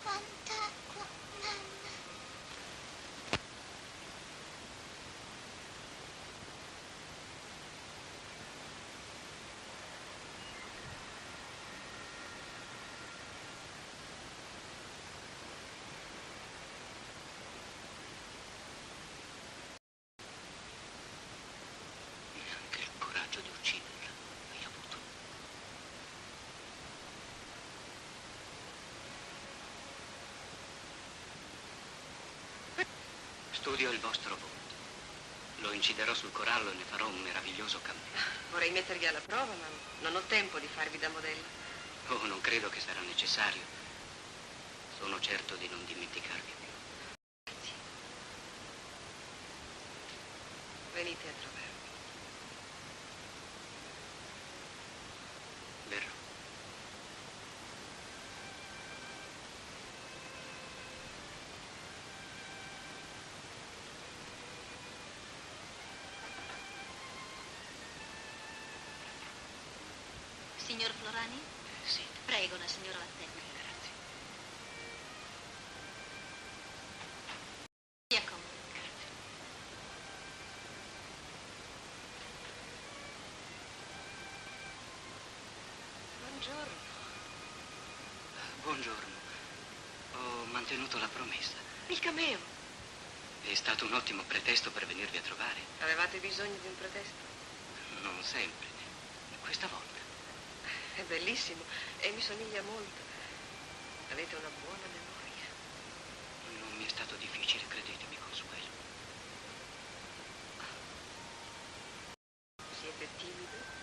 mamma. Studio il vostro volto. Lo inciderò sul corallo e ne farò un meraviglioso cammino. Vorrei mettervi alla prova, ma non ho tempo di farvi da modello. Oh, non credo che sarà necessario. Sono certo di non dimenticarvi. venite a trovarmi. Verrò. Signor Florani? Sì. Prego, la signora l'attende. Grazie. Si accomodi. Grazie. Buongiorno. Buongiorno. Ho mantenuto la promessa. Il cameo. È stato un ottimo pretesto per venirvi a trovare. Avevate bisogno di un pretesto? Non sempre. Questa volta. È bellissimo e mi somiglia molto. Avete una buona memoria. Non mi è stato difficile, credetemi, Consuelo. Siete timido?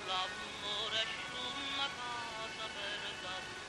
L'amore su una casa per dammare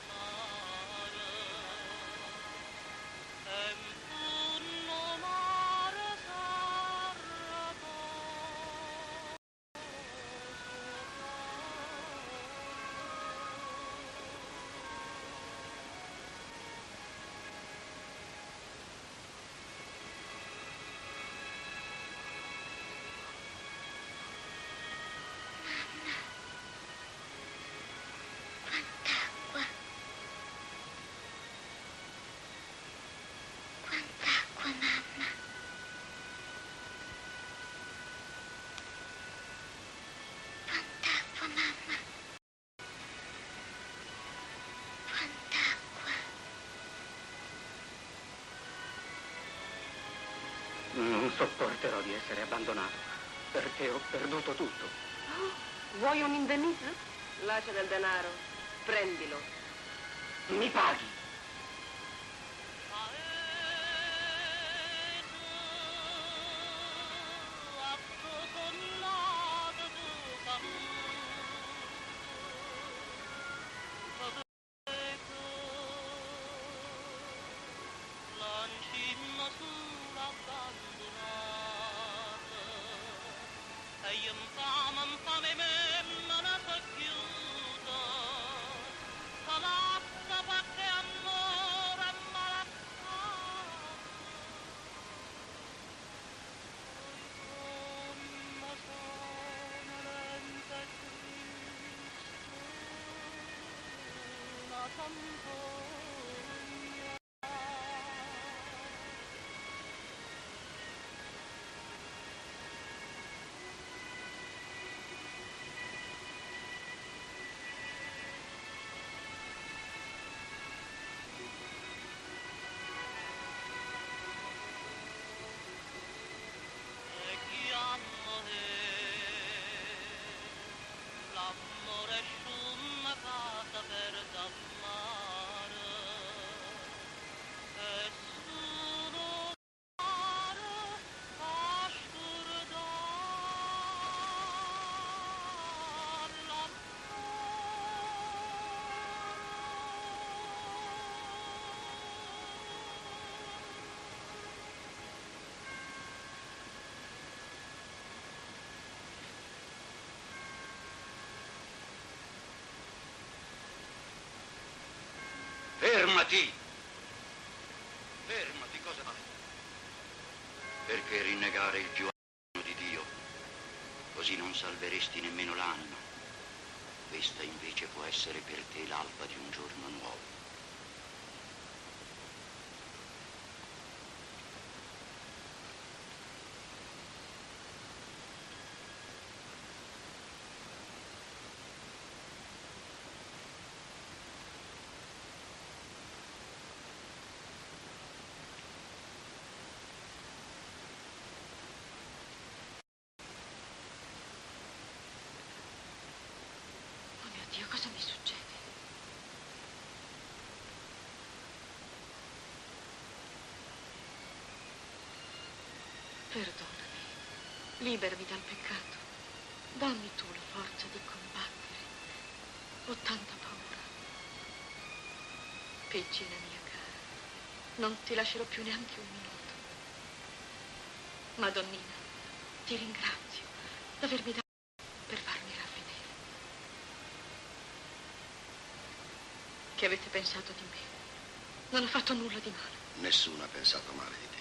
sopporterò di essere abbandonato, perché ho perduto tutto. Oh, vuoi un indennizzo? L'ascia del denaro, prendilo. Mi paghi. Fermati! Fermati, cosa fai? Perché rinnegare il più alto di Dio? Così non salveresti nemmeno l'anima. Questa invece può essere per te l'alba di un giorno nuovo. Dio, cosa mi succede? Perdonami, liberami dal peccato. Dammi tu la forza di combattere. Ho tanta paura. Piccina mia cara, non ti lascerò più neanche un minuto. Madonnina, ti ringrazio d'avermi dato per farmi ravvedere. Che avete pensato di me? Non ho fatto nulla di male. Nessuno ha pensato male di te.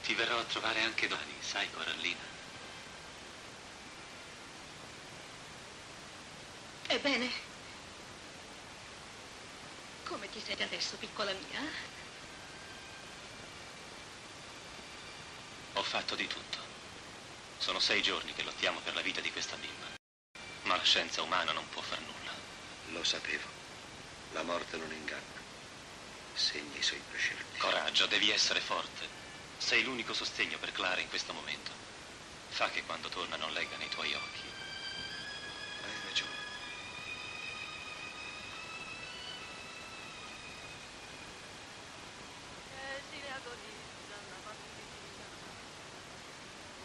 Ti verrò a trovare anche domani, sai, Corallina? Ebbene, come ti senti adesso, piccola mia? Ho fatto di tutto. Sono 6 giorni che lottiamo per la vita di questa bimba. Ma la scienza umana non può far nulla. Lo sapevo. La morte non inganna. Segni i suoi precetti. Coraggio, devi essere forte. Sei l'unico sostegno per Clara in questo momento. Fa che quando torna non legga nei tuoi occhi. Hai ragione. Si riagonizza la bambina,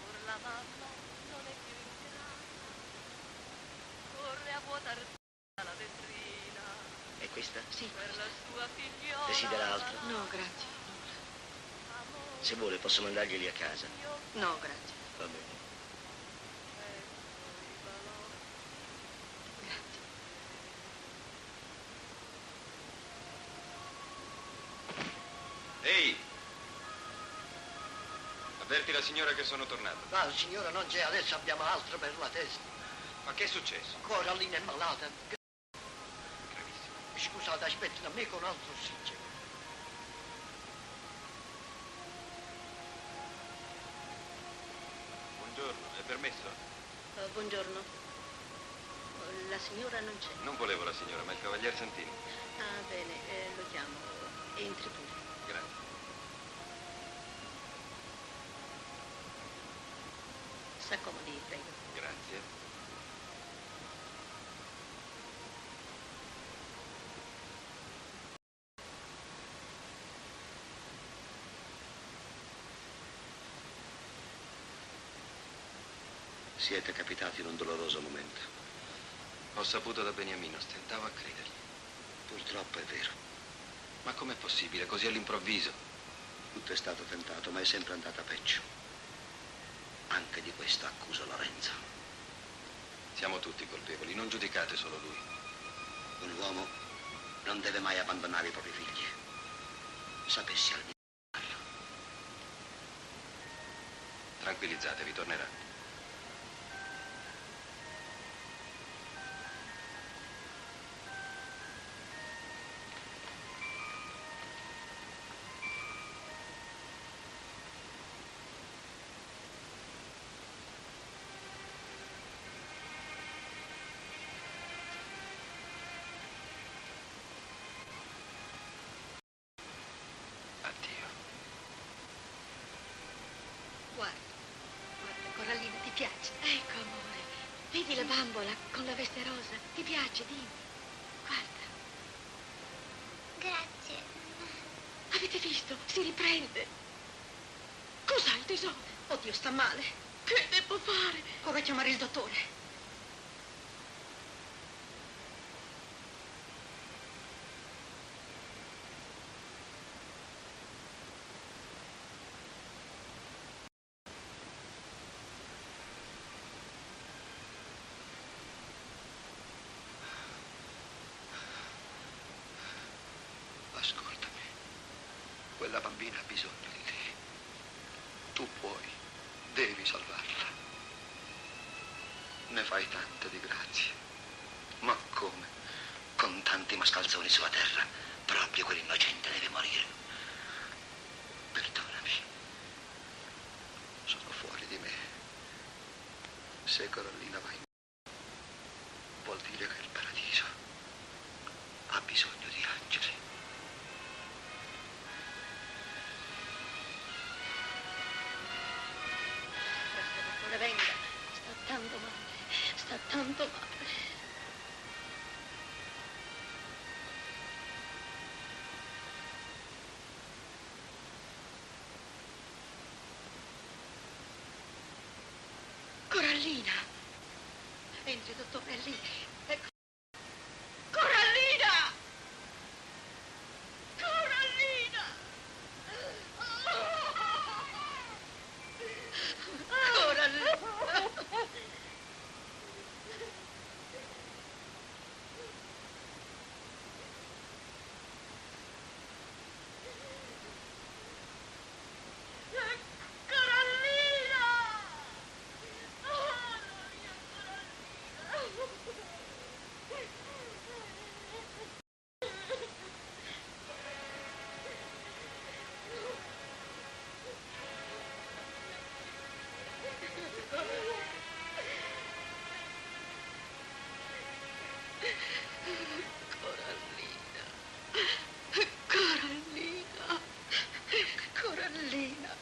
or la mamma non è più in casa, corre a vuotar la vetrina. E questa? Sì. Per la sua figliola. Desidera altro? No, grazie. Se vuole posso mandarglieli a casa. No, grazie. Va bene. Ehi! Avverti la signora che sono tornato. No, signora, non c'è, adesso abbiamo altro per la testa. Ma che è successo? Corallina è malata. Gravissimo. Scusate, aspetti da me con altro ossigeno. Buongiorno, è permesso? Buongiorno. La signora non c'è. Non volevo la signora, ma il cavalier Santini. Ah, bene, lo chiamo. Entri pure. Grazie. S'accomodi, prego. Grazie. Siete capitati in un doloroso momento. Ho saputo da Beniamino, stentavo a credergli. Purtroppo è vero. Ma com'è possibile, così all'improvviso? Tutto è stato tentato, ma è sempre andata peggio. Anche di questo accuso Lorenzo. Siamo tutti colpevoli, non giudicate solo lui. Un uomo non deve mai abbandonare i propri figli. Sapessi almeno. Tranquillizzatevi, tornerà. Guarda, Corallina, ti piace? Ecco, amore. Vedi la bambola con la veste rosa? Ti piace? Dimmi. Guarda. Grazie. Avete visto? Si riprende. Cos'hai, tesoro? Oddio, sta male. Che devo fare? Ora chiamare il dottore. Ascoltami. Quella bambina ha bisogno di te. Tu puoi, devi salvarla. Ne fai tante di grazie. Ma come? Con tanti mascalzoni sulla terra, proprio quell'innocente deve morire. Perdonami. Sono fuori di me. Se Corallina va in vuol dire che il paradiso ha bisogno di angeli. Dottore, venga. Sta tanto male. Sta tanto male. Corallina. Entri, dottore, è lì. Ecco. Corallina! Corallina! Corallina! Corallina. Corallina.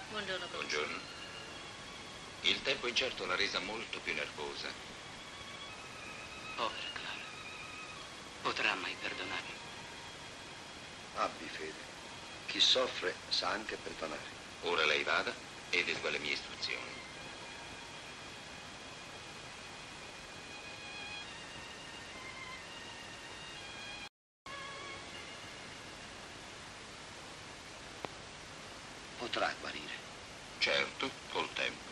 Buongiorno, professore. Buongiorno. Il tempo incerto l'ha resa molto più nervosa. Povera Clara. Potrà mai perdonarmi? Abbi fede. Chi soffre sa anche perdonare. Ora lei vada ed esegua le mie istruzioni. Potrà guarire. Certo, col tempo.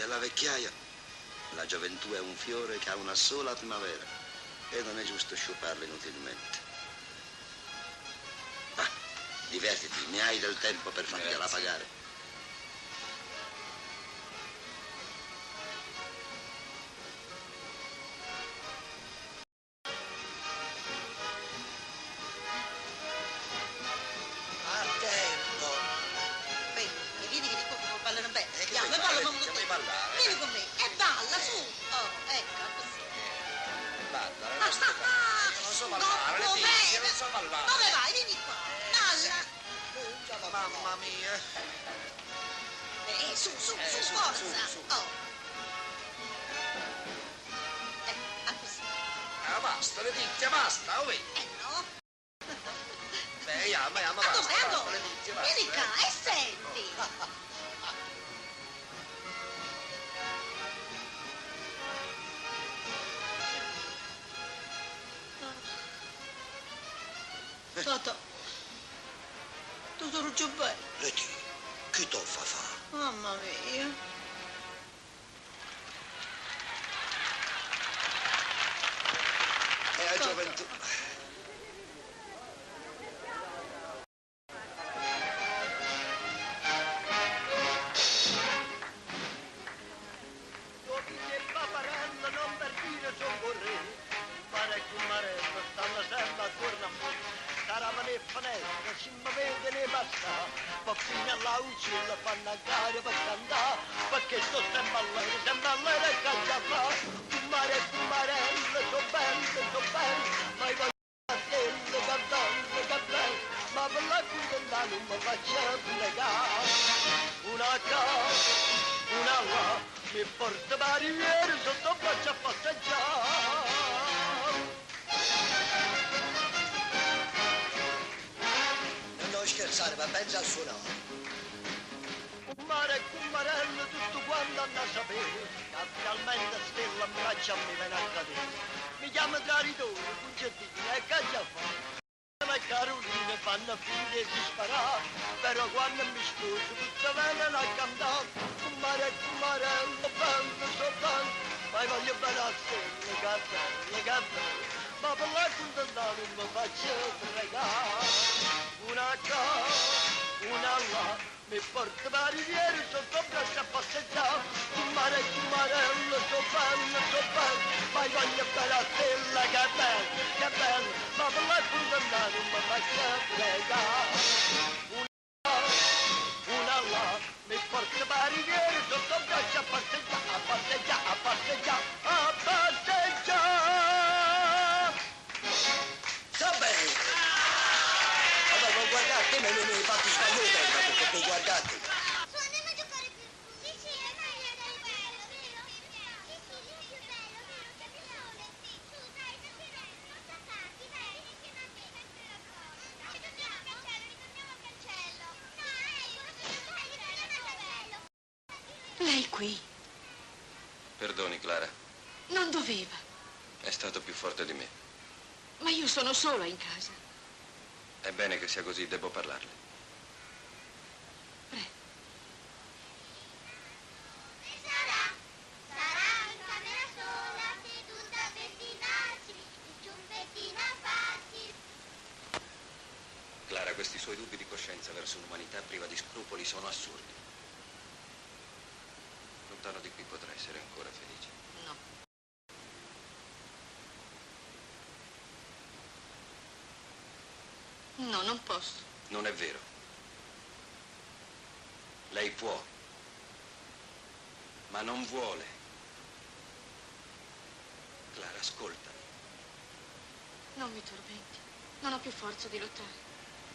della vecchiaia. La gioventù è un fiore che ha una sola primavera e non è giusto sciuparla inutilmente. Va, divertiti, ne hai del tempo per fargliela pagare. Vieni con me e balla, su! Oh, ecco, così. Balla, non so ballare, non so ballare. Dove vai? Vieni qua, balla! Mamma mia. Su, forza! Oh. Così. Basta, Letizia, basta, oh, vedi? No? Beh, basta, Letizia, basta. Vieni qua e senti! Tata, tu sono giù bene. Leti, chi t'ho fa fare? Mamma mia. È la gioventù. Il paparello non per dire soccorrere, pare che un marello stanno sempre attorno a me. Saravano e finestre, ci mi vede ne passa, poi fino alla uccella fanno a gara per cantare, perché sto sempre a lei e caccia fa. Un marello, so bello, ma io voglio a stelle, che bello, ma per la curiosità non mi faccio pregare. Una casa, una là, mi porta barriere sotto braccio a passeggiare. Non scherzare, ma pensa a suonare. Un mare e un marello tutto quanto hanno a sapere, che finalmente stella in braccia mi viene a cadere. Mi chiama traditore, Concettini e Cacciafà. Ma Caroline fanno finire di sparare, però quando mi scuso tutte vengono a cantare. Un mare e un marello, bello, so bello, ma voglio bene a stella, che bello. Ma per la contenta non mi faccio pregare. Una casa, una là, mi porta barriere sotto braccio a passeggiare. Un marello, so bello, ma io voglio bene a stella, che bello, ma per la contenta non mi faccio pregare. Una là, mi porta barriere sotto braccio a passeggiare, a passeggiare, a passeggiare, a passeggiare. Sta bene! Vabbè, non guardate, me ne hai fatto sbagliare tempo, perché poi guardate. Andiamo a giocare più. Sì, è meglio del bello, vero? Sì, è più bello, vero? Che piacere. Su, dai, non ti rendi, non t'attacchi, dai, insieme a me, sempre d'accordo. Ritorniamo al cancello. No, ritorniamo al bello. Lei qui? Perdoni, Clara. Non doveva. È stato più forte di me. Ma io sono sola in casa. È bene che sia così, devo parlarle. Sarà in camera sola, seduta a pettinarsi, il ciuffettino a farsi. Clara, questi suoi dubbi di coscienza verso un'umanità priva di scrupoli sono assurdi. Lontano di qui potrà essere ancora felice. No. No, non posso. Non è vero. Lei può, ma non vuole. Clara, ascoltami. Non mi tormenti. Non ho più forza di lottare.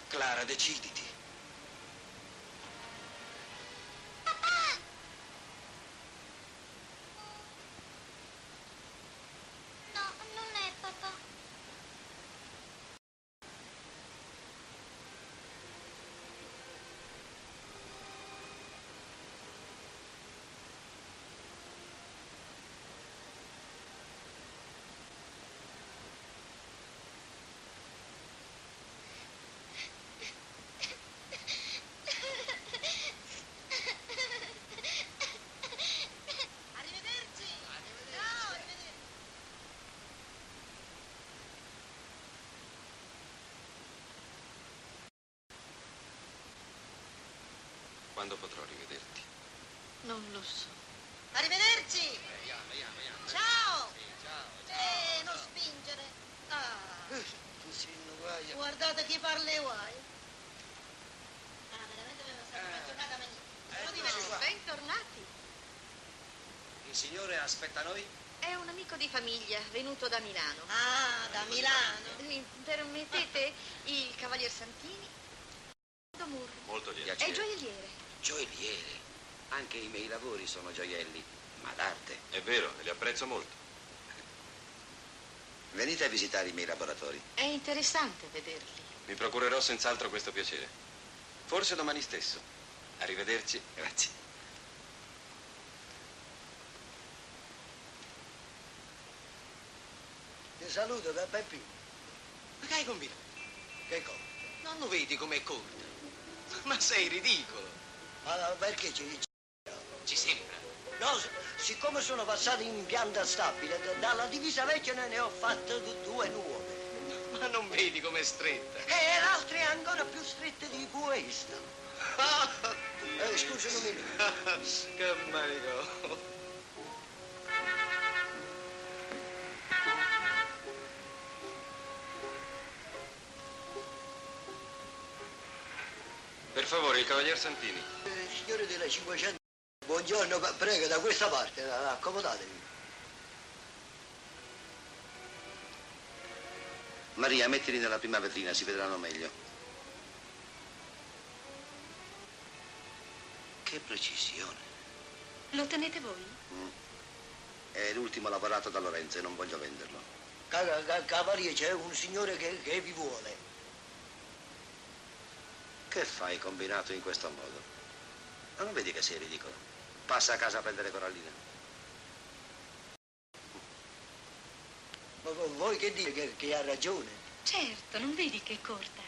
Clara, deciditi. No, non è papà. quando potrò rivederti. Non lo so. Arrivederci! Vediamo. Ciao! Sì, ciao. Non spingere. Ah, Tu sei un guaio. guardate chi parla le guai. Ah, veramente mi sembra una giornata magnifica. Bentornati. Il signore aspetta noi? È un amico di famiglia, venuto da Milano. Ah, da Milano. Mi permettete il Cavalier Santini? Murri. Molto lieto. È gioielliere. Gioielliere. Anche i miei lavori sono gioielli, ma d'arte. È vero, e li apprezzo molto. Venite a visitare i miei laboratori. È interessante vederli. Mi procurerò senz'altro questo piacere. Forse domani stesso. Arrivederci. Grazie. Ti saluto da Peppino. Ma che hai combinato? Che cosa? Non lo vedi com'è corta? Ma sei ridicolo. Ma perché Ci sembra. No, siccome sono passato in pianta stabile, dalla divisa vecchia ne ho fatte due nuove. Ma non vedi com'è stretta? E l'altra è ancora più stretta di questa. Scusa un minuto. Che manico. Per favore, il Cavalier Santini. Signore della 500, buongiorno, prego, da questa parte, accomodatevi. Maria, mettili nella prima vetrina, si vedranno meglio. Che precisione. Lo tenete voi? È l'ultimo lavorato da Lorenzo e non voglio venderlo. Cavaliere, c'è un signore che vi vuole. Che fai combinato in questo modo? Ma non vedi che sei ridicolo? Passa a casa a prendere Corallina. Ma voi che dite che ha ragione? Certo, non vedi che è corta.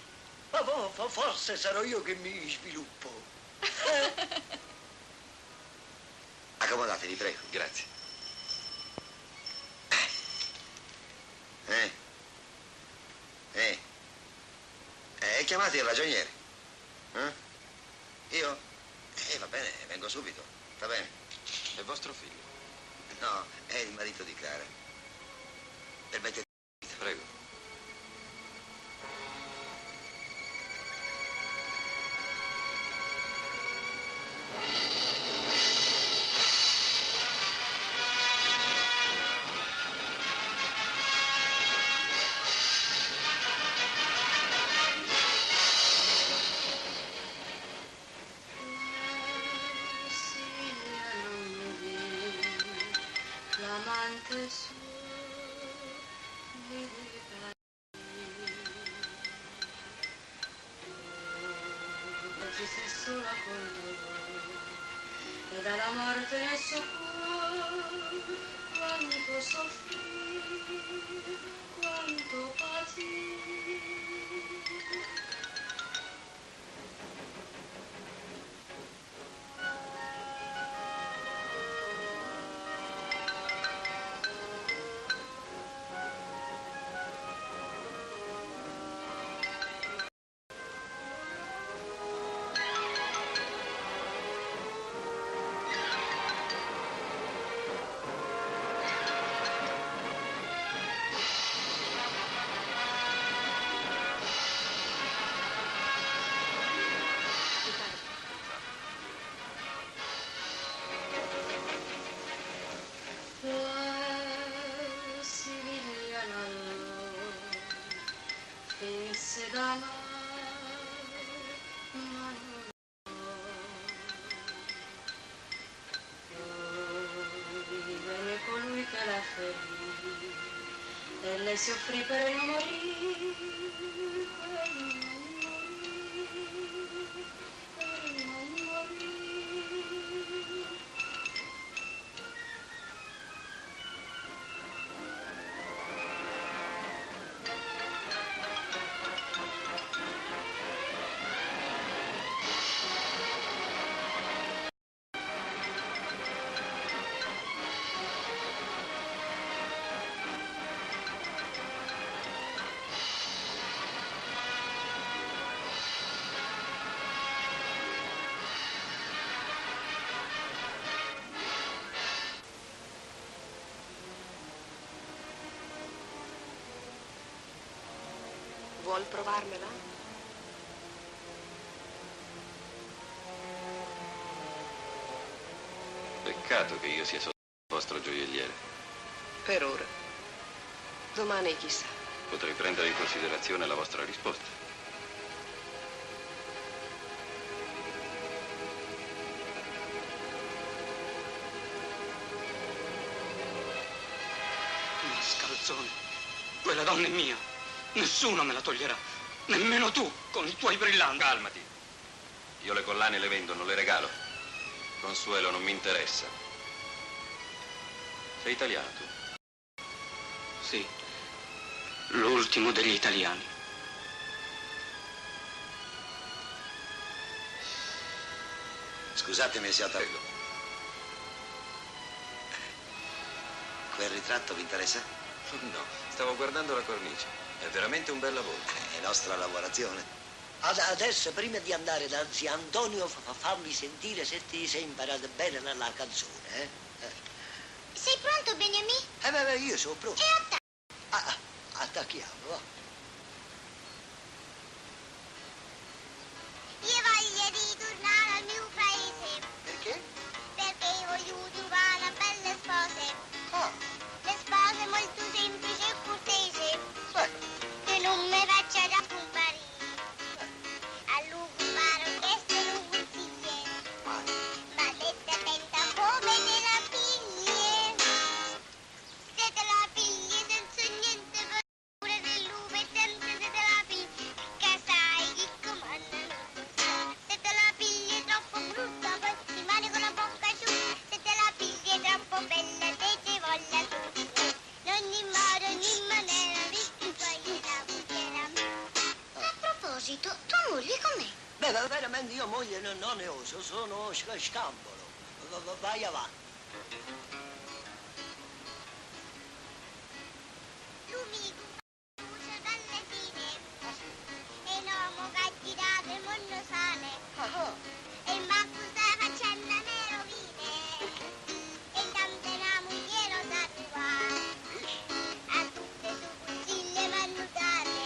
Ma forse sarò io che mi sviluppo. Accomodatevi, prego. Grazie. Chiamate il ragioniere. Io? Va bene, vengo subito. Va bene. È vostro figlio? No, è il marito di Clara. Permettete. Prego. L'amante suo mi deve oggi sei sola con lui e dalla morte nel suo cuore quanto soffrì, quanto patì. E lei si offrì per non morire, per non morire. Vuol provarmela? Peccato che io sia sotto il vostro gioielliere. Per ora. Domani chissà. Potrei prendere in considerazione la vostra risposta. Mascalzone, quella donna è mia. Nessuno me la toglierà. Nemmeno tu, con i tuoi brillanti. Calmati. Io le collane le vendo, non le regalo. Consuelo non mi interessa. Sei italiano tu? Sì, l'ultimo degli italiani. Scusatemi se attrego. Quel ritratto vi interessa? No, stavo guardando la cornice. È veramente un bel lavoro. È nostra lavorazione. Adesso, prima di andare da zio Antonio, fammi sentire se ti sei imparato bene la canzone, eh? Sei pronto, Beniamì? Beh, io sono pronto. E attacca. Attacchiamo, va. Io voglio ritornare al mio paese. Perché? Perché voglio trovare una bella sposa. Ah. Le spose molto semplici e cortesi. Che non mi faccia da scomparire. A lui compare chiesto un consiglio. Ma dette attenta come te la pigli. Se te la pigli senza niente paura del lupo e senza se te la pigli. Che sai chi comanda non lo sa. Se te la pigli troppo brutta poi rimane con la bocca asciutta. Se te la pigli troppo bella te ci voglia tu. Ogni modo, ogni maniera, visti poi la bucera. A proposito, tua moglie com'è? Beh, veramente io moglie non ne ho, sono scambolo. Vai avanti. Lui usa dalle fine. E l'uomo che ha girato il mondo sale. E Marco sta facendo le rovine. E tante la moglie lo sa trovare. A tutte su consigli vanno date.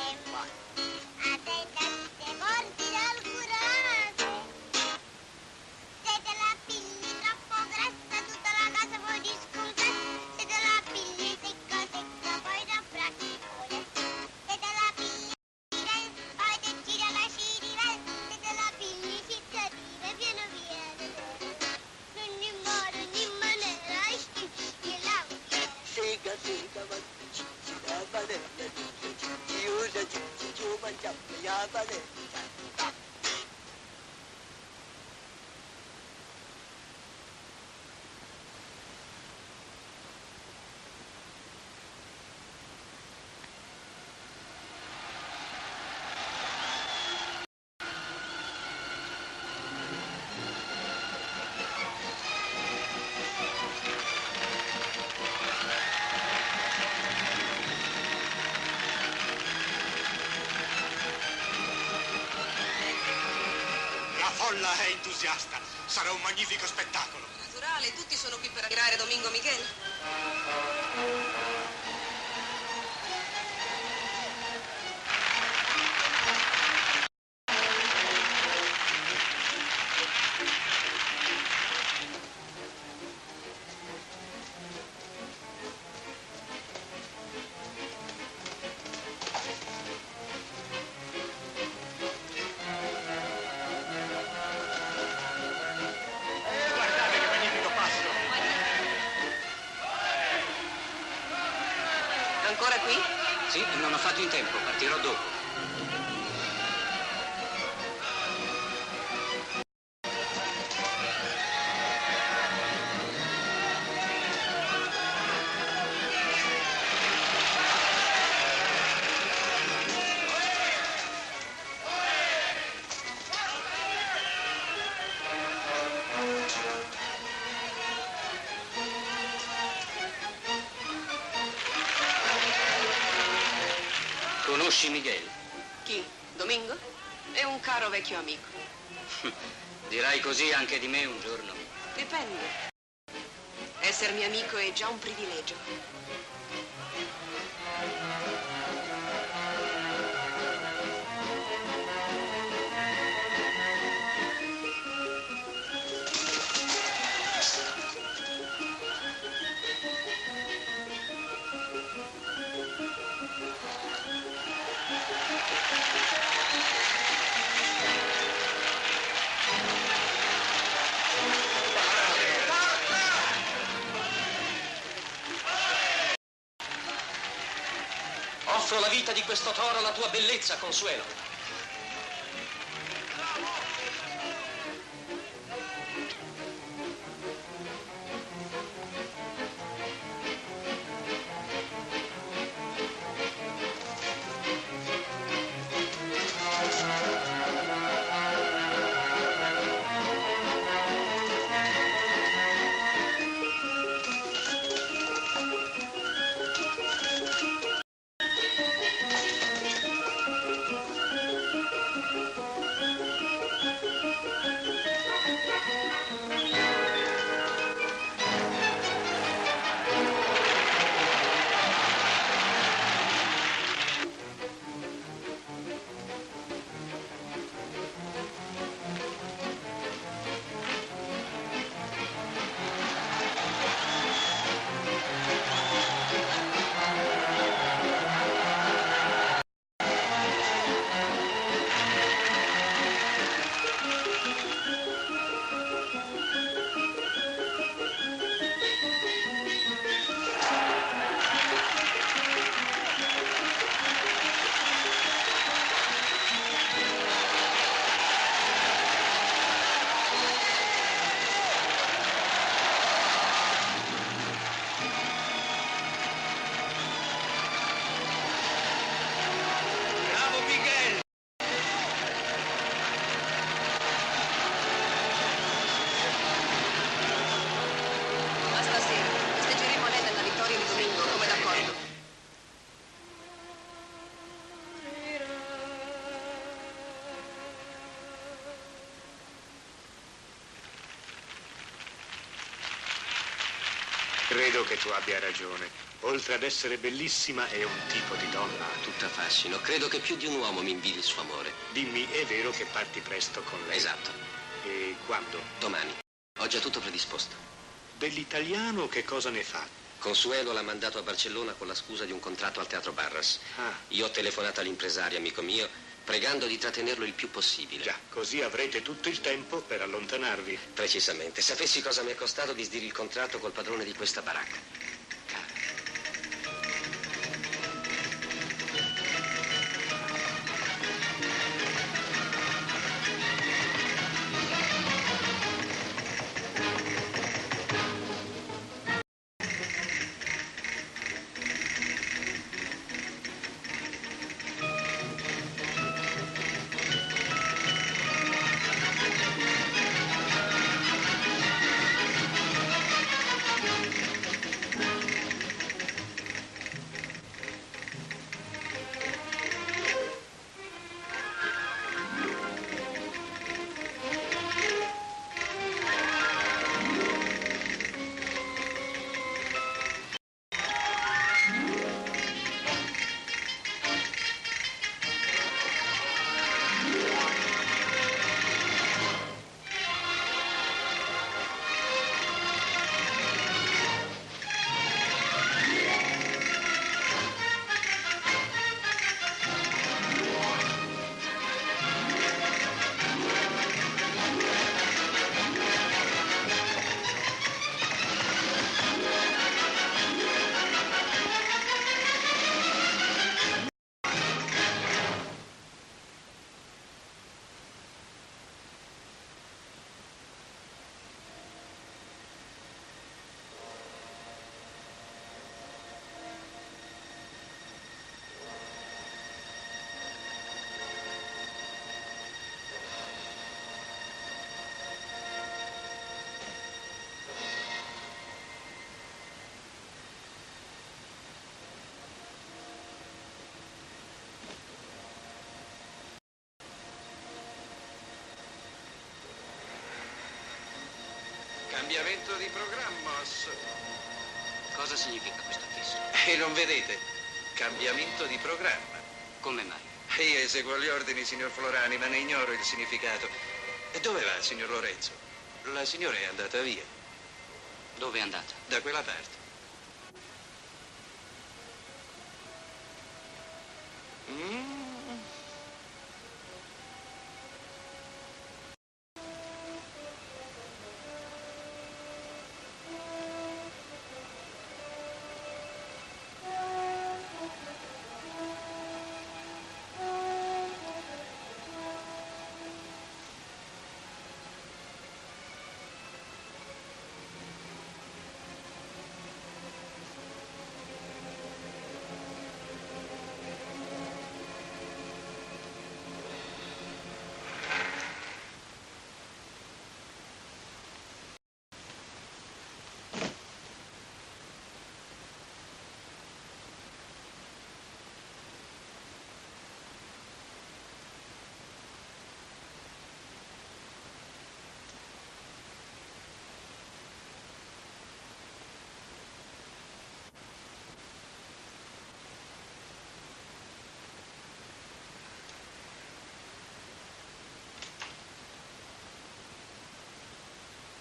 Attenta a tutte morti dal curato. Se te la pigli troppo grassa tutta la casa poi ti scompassa. Se te la pigli secca secca poi da braccicone. Se te la pigli poi ti gira la cirivella. Se te la pigli cittadina pieno pieno. Ogni modo, ogni maniera, io la voglio. Sega, ma la padella, chiusa, giù, mangiamo la padella. La folla è entusiasta. Sarà un magnifico spettacolo. Naturale, tutti sono qui per ammirare Domingo Miguel. Guardate che magnifico passo. Ancora qui? Sì, non ho fatto in tempo, partirò dopo. Conosci Miguel? Chi? Domingo? È un caro vecchio amico. Dirai così anche di me un giorno. Dipende. Essermi amico è già un privilegio. Offro la vita di questo toro alla tua bellezza, Consuelo. Credo che tu abbia ragione. Oltre ad essere bellissima, è un tipo di donna. Tutta fascino. Credo che più di un uomo mi invidi il suo amore. Dimmi, è vero che parti presto con lei? Esatto. E quando? Domani. Ho già tutto predisposto. Dell'italiano che cosa ne fa? Consuelo l'ha mandato a Barcellona con la scusa di un contratto al Teatro Barras. Io ho telefonato all'impresario, amico mio, pregando di trattenerlo il più possibile. Già, così avrete tutto il tempo per allontanarvi. Precisamente. Sapessi cosa mi è costato disdire il contratto col padrone di questa baracca. Cambiamento di programma. Cosa significa questo affisso? E non vedete? Cambiamento di programma. Come mai? Io eseguo gli ordini, signor Florani, ma ne ignoro il significato. E dove va, signor Lorenzo? La signora è andata via. Dove è andata? Da quella parte.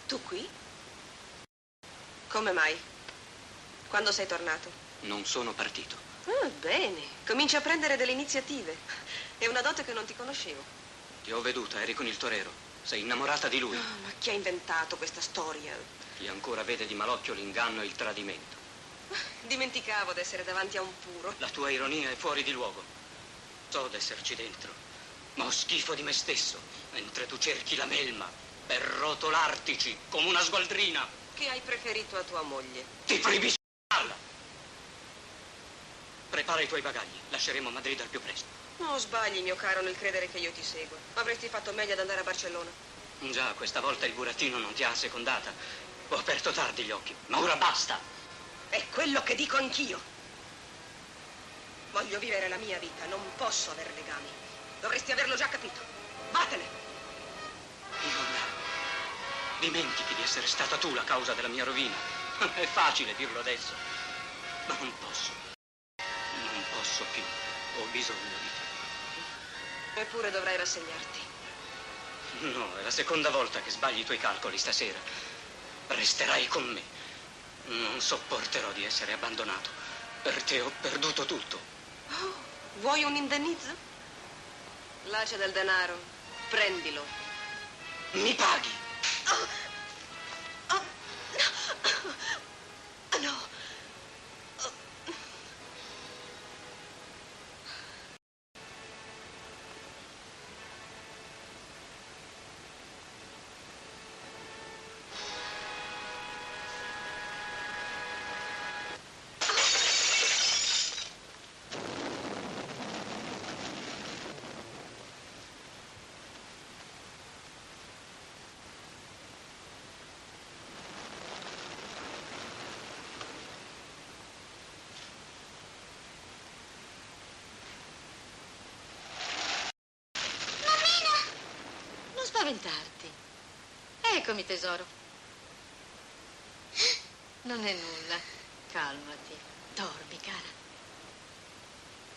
Tu qui? Come mai? Quando sei tornato? Non sono partito. Ah, bene. Cominci a prendere delle iniziative. È una dote che non ti conoscevo. Ti ho veduta, eri con il torero. Sei innamorata di lui. Oh, ma chi ha inventato questa storia? Chi ancora vede di malocchio l'inganno e il tradimento. Dimenticavo d'essere davanti a un puro. La tua ironia è fuori di luogo. So d'esserci dentro, ma ho schifo di me stesso, mentre tu cerchi la melma per rotolartici come una sgualdrina. Che hai preferito a tua moglie? Ti proibisco di farla. Prepara i tuoi bagagli, lasceremo Madrid al più presto. No, sbagli, mio caro, nel credere che io ti segua. Avresti fatto meglio ad andare a Barcellona. Già, questa volta il burattino non ti ha assecondata. Ho aperto tardi gli occhi, ma ora basta. È quello che dico anch'io. Voglio vivere la mia vita, non posso avere legami. Dovresti averlo già capito. Vattene! Dimentichi di essere stata tu la causa della mia rovina. È facile dirlo adesso, ma non posso. Non posso più. Ho bisogno di te. Eppure dovrai rassegnarti. No, è la seconda volta che sbagli i tuoi calcoli stasera. Resterai con me. Non sopporterò di essere abbandonato. Per te ho perduto tutto. Oh, vuoi un indennizzo? Là c'è del denaro. Prendilo. Mi paghi. Oh, no. No. Spaventarti. Eccomi, tesoro. Non è nulla. Calmati. Dormi, cara.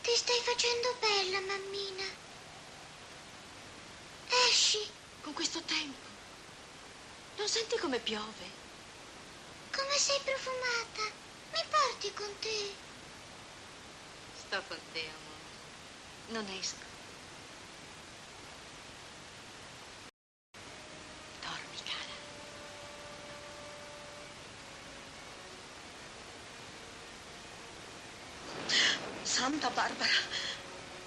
Ti stai facendo bella, mammina. Esci. Con questo tempo. Non senti come piove? Come sei profumata. Mi porti con te. Sto con te, amore. Non esco. Santa Barbara.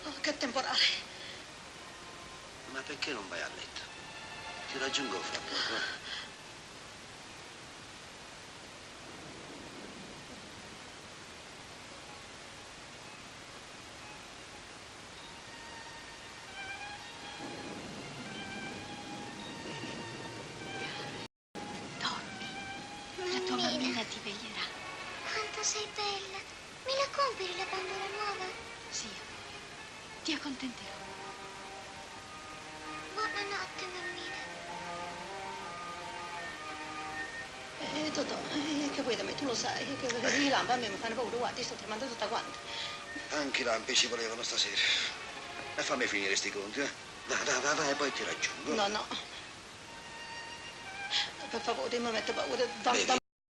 Oh, che temporale. Ma perché non vai a letto? Ti raggiungo fra poco. Dormi. La tua mammina ti veglierà. Quanto sei bella. Me la compri la bambola nuova? Sì, amore. Ti accontenterò. Buonanotte, mammina. Totò, che vuoi da me? Tu lo sai, che i lampi a me mi fanno paura, guarda, sto tremando tutta quanta. Anche i lampi ci volevano stasera. E fammi finire sti conti, eh? Vai, poi ti raggiungo. No. Per favore, mi mette paura.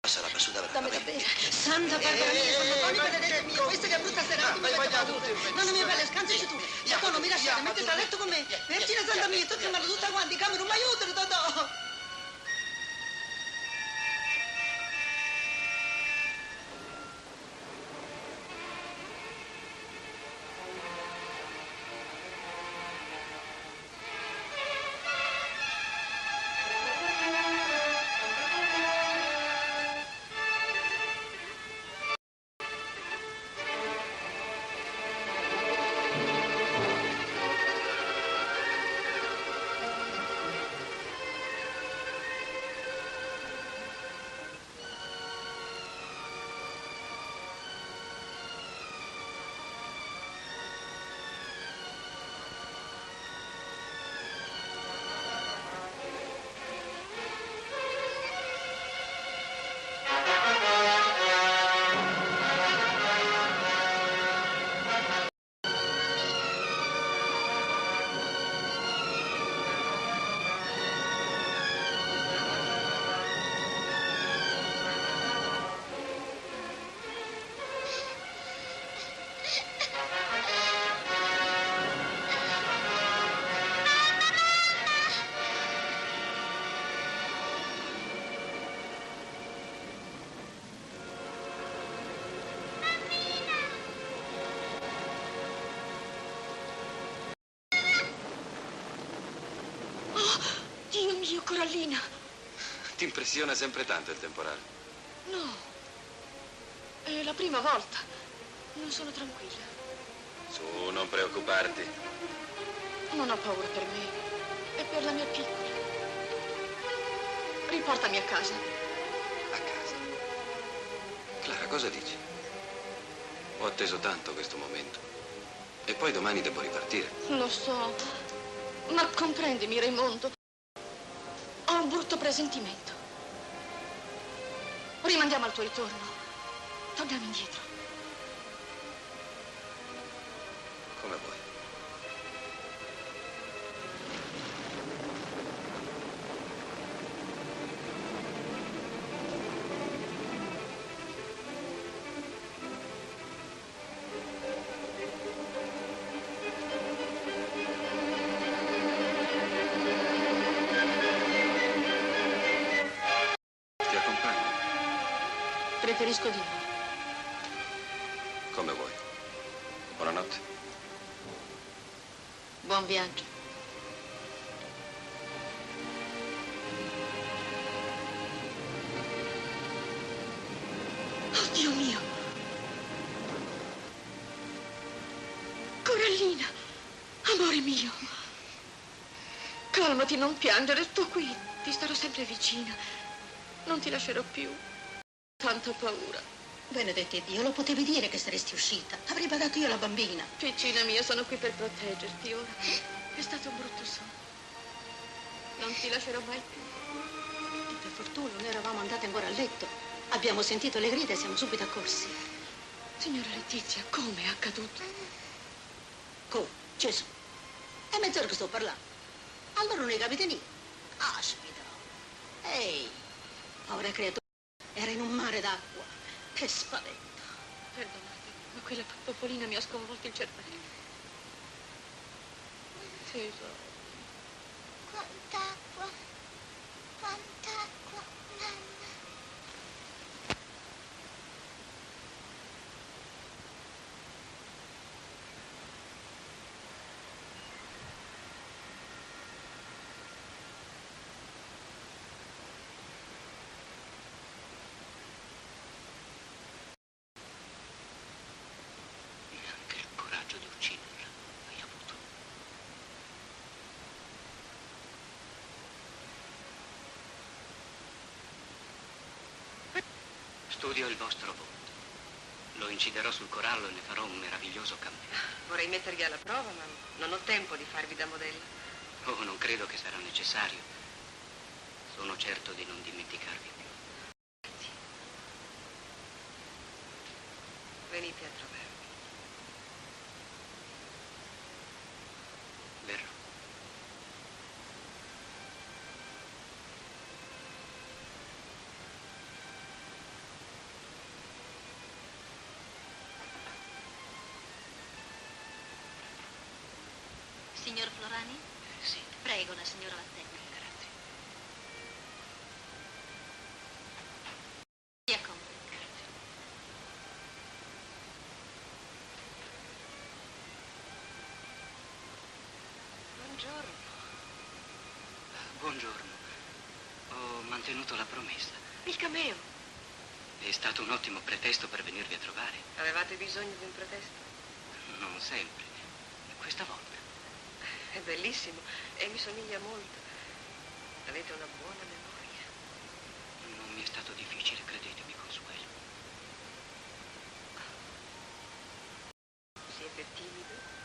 Passa la bassuta per dammi da bere. Santa Barbara mia, Santa Toni, benedetta mia, questa che è brutta serata, mi mette paura. Nonna mia bella, scansaci tu. Totò, non mi lasciare, mettiti a letto con me. Vergine Santa mia, tutti mi hanno tutta quanti, camera, mi aiutano, Totò. Io, Corallina. Ti impressiona sempre tanto il temporale? No. È la prima volta. Non sono tranquilla. Su, non preoccuparti. Non ho paura per me. E per la mia piccola. Riportami a casa. A casa? Clara, cosa dici? Ho atteso tanto questo momento. E poi domani devo ripartire. Lo so. Ma comprendimi, Raimondo. Ho un brutto presentimento. Rimandiamo al tuo ritorno. Torniamo indietro. Come vuoi. Ti accompagno? Preferisco di no. Come vuoi. Buonanotte. Buon viaggio. Oh, Dio mio. Corallina, amore mio. Calmati, non piangere, sto qui. Ti starò sempre vicina. Non ti lascerò più. Tanta paura. Benedetto Dio, lo potevi dire che saresti uscita. Avrei badato io la bambina. Piccina mia, sono qui per proteggerti ora. È stato un brutto sonno. Non ti lascerò mai più. E per fortuna noi eravamo andate ancora a letto. Abbiamo sentito le grida e siamo subito accorsi. Signora Letizia, come è accaduto? Come? Gesù. È mezz'ora che sto parlando. Allora non ne capite niente. Aspita. Ehi, povera creatura. Era in un mare d'acqua. Che spavento. Perdonate, ma quella topolina mi ha sconvolto il cervello. Tesoro. Quant'acqua, quant'acqua, mamma. Neanche il coraggio di ucciderla hai avuto. Studio il vostro volto. Lo inciderò sul corallo e ne farò un meraviglioso cameo. Vorrei mettervi alla prova, ma non ho tempo di farvi da modella. Oh, non credo che sarà necessario. Sono certo di non dimenticarvi più. Venite a trovarmi. Verrò. Signor Florani? Sì. Prego, la signora l'attende. Grazie. Si accomodi. Buongiorno. Buongiorno. Ho mantenuto la promessa. Il cameo. È stato un ottimo pretesto per venirvi a trovare. Avevate bisogno di un pretesto? Non sempre. Questa volta. È bellissimo e mi somiglia molto. Avete una buona memoria. Non mi è stato difficile, credetemi, Consuelo. Siete timido?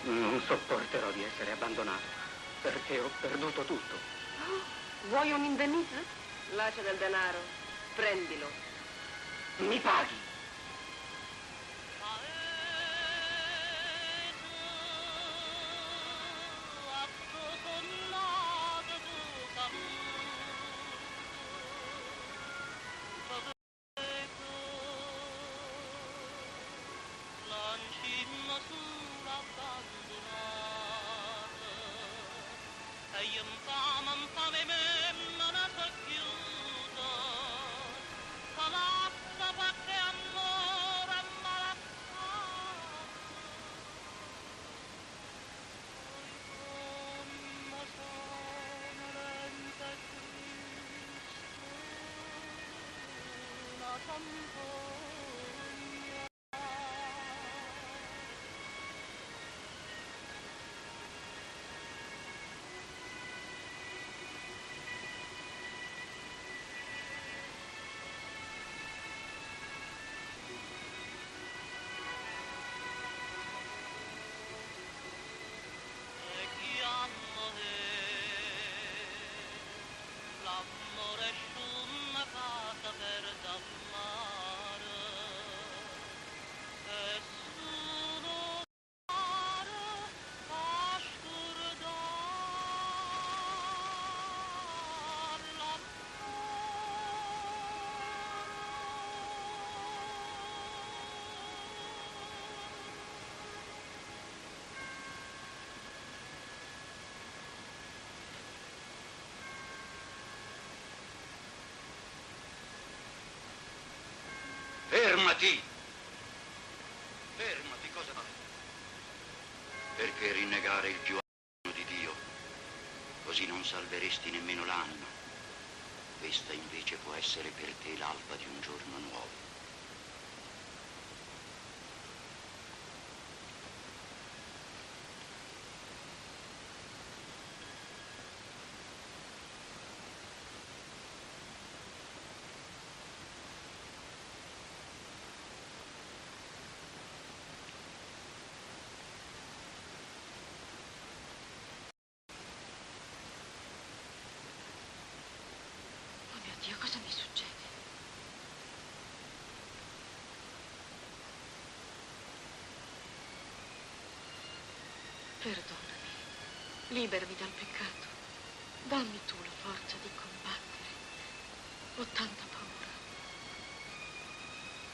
Non sopporterò di essere abbandonato, perché ho perduto tutto. Oh, vuoi un indennizzo? L'ascia del denaro, prendilo. Mi paghi. Fermati! Fermati, cosa fai? Perché rinnegare il più alto di Dio? Così non salveresti nemmeno l'anima. Questa invece può essere per te l'alba di un giorno nuovo. Dio, cosa mi succede? Perdonami, liberami dal peccato, dammi tu la forza di combattere. Ho tanta paura.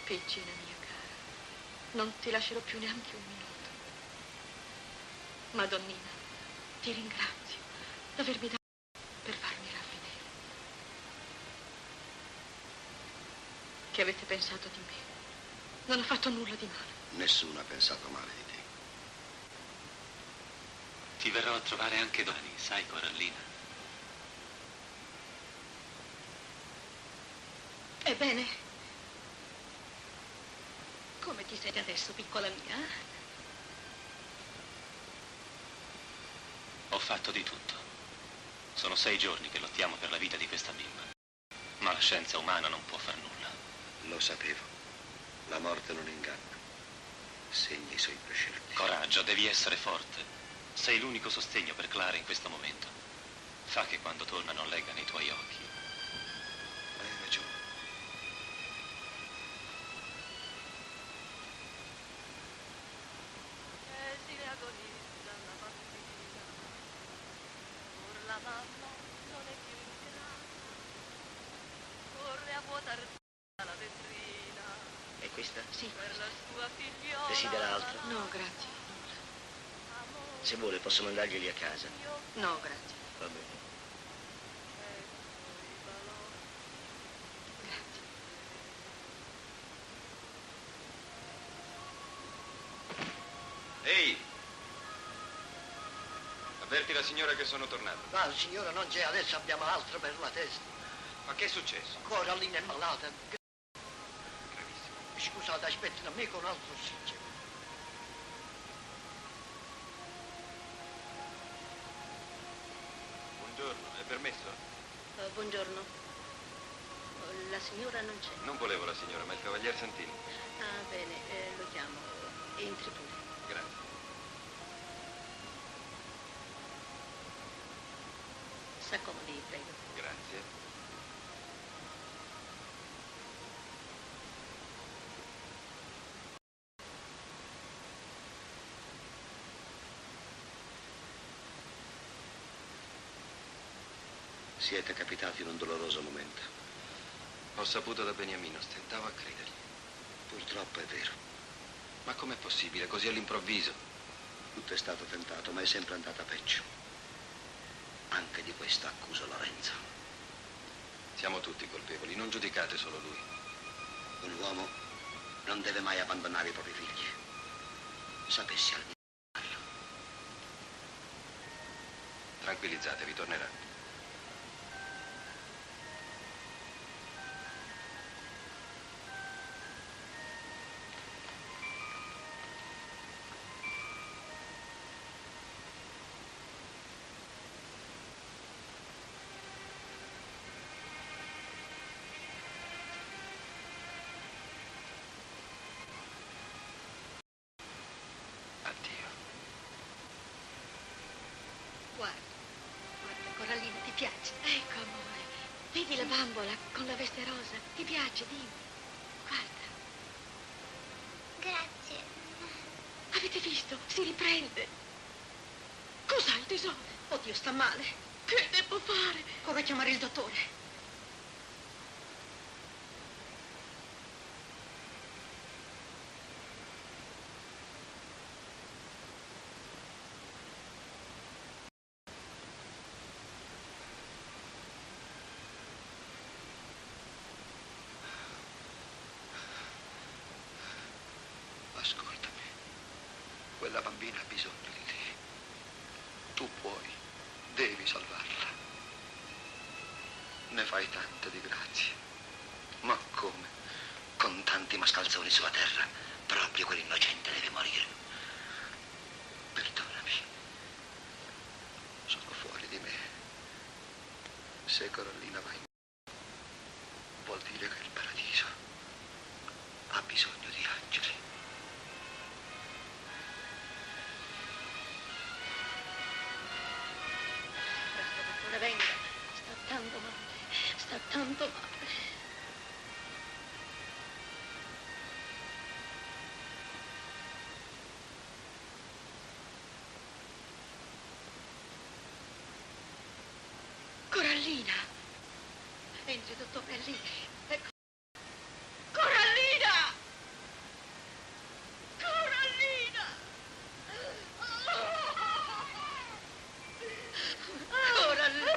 Piccina mia cara, non ti lascerò più neanche un minuto. Madonnina, ti ringrazio d'avermi dato per farmi ravvedere. Che avete pensato di me? Non ho fatto nulla di male. Nessuno ha pensato male di te. Ti verrò a trovare anche domani, sai, Corallina? Ebbene, come ti senti adesso, piccola mia? Ho fatto di tutto. Sono 6 giorni che lottiamo per la vita di questa bimba. Ma la scienza umana non può far nulla. Lo sapevo. La morte non inganna, segna i suoi prescelti. Coraggio, devi essere forte. Sei l'unico sostegno per Clara in questo momento. Fa che quando torna non legga nei tuoi occhi. Hai ragione. Si agonizza la bambina, or la mamma non è più in grado, corre a vuotar la vetrina. E questa? Sì. Per la sua figliola. Desidera altro? No, grazie. Se vuole posso mandarglieli a casa. No, grazie. Va bene. Ehi! Avverti la signora che sono tornato. No, signora, non c'è, adesso abbiamo altro per la testa. Ma che è successo? Corallina è malata. Gravissimo. Scusate, aspetti da me con altro ossigeno. Buongiorno, è permesso? Buongiorno. La signora non c'è. Non volevo la signora, ma il cavalier Santini. Ah, bene, lo chiamo. Entri pure. Grazie. S'accomodi, prego. Grazie. Siete capitati in un doloroso momento. Ho saputo da Beniamino, stentavo a credergli. Purtroppo è vero. Ma com'è possibile, così all'improvviso? Tutto è stato tentato, ma è sempre andata peggio. Anche di questo accuso Lorenzo. Siamo tutti colpevoli, non giudicate solo lui. Un uomo non deve mai abbandonare i propri figli. Sapessi almeno farlo. Tranquillizzatevi, tornerà. Guarda, Corallina, ti piace? Ecco, amore. Vedi la bambola con la veste rosa? Ti piace? Dimmi. Guarda. Grazie. Avete visto? Si riprende. Cos'ha il tesoro? Oddio, sta male. Che devo fare? Corro a chiamare il dottore. Ascoltami. Quella bambina ha bisogno di te. Tu puoi, devi salvarla. Ne fai tante di grazie. Ma come? Con tanti mascalzoni sulla terra, proprio quell'innocente deve morire. Perdonami. Sono fuori di me. Se Corallina va in vuol dire che il paradiso ha bisogno di angeli. Dottore, venga. Sta tanto male. Sta tanto male. Corallina. Entri, dottore, è lì. Ecco. Corallina! Corallina! Corallina! Corallina!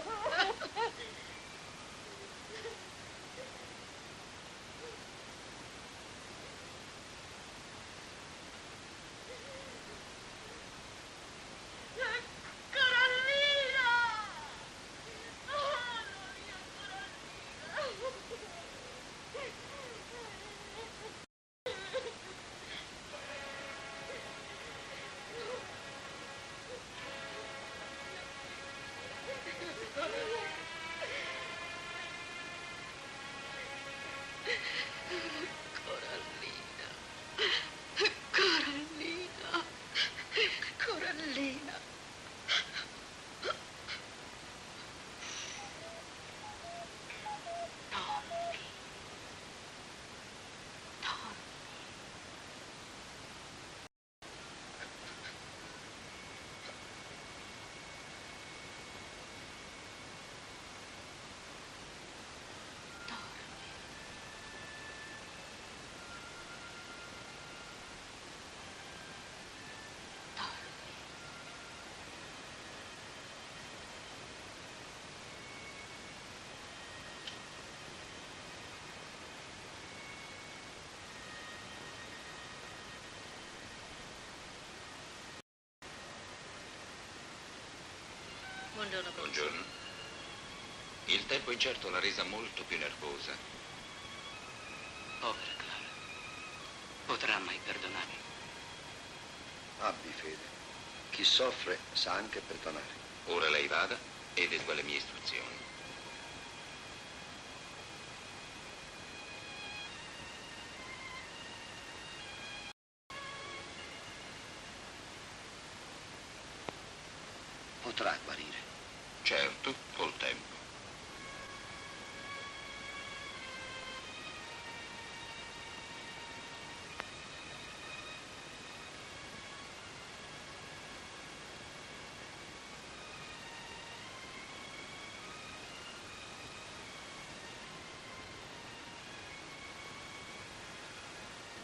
Buongiorno, professore. Buongiorno. Il tempo incerto l'ha resa molto più nervosa. Povera Clara. Potrà mai perdonarmi? Abbi fede. Chi soffre sa anche perdonare. Ora lei vada ed esegua le mie istruzioni. Potrà guarire. Certo, col tempo.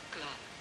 Clara.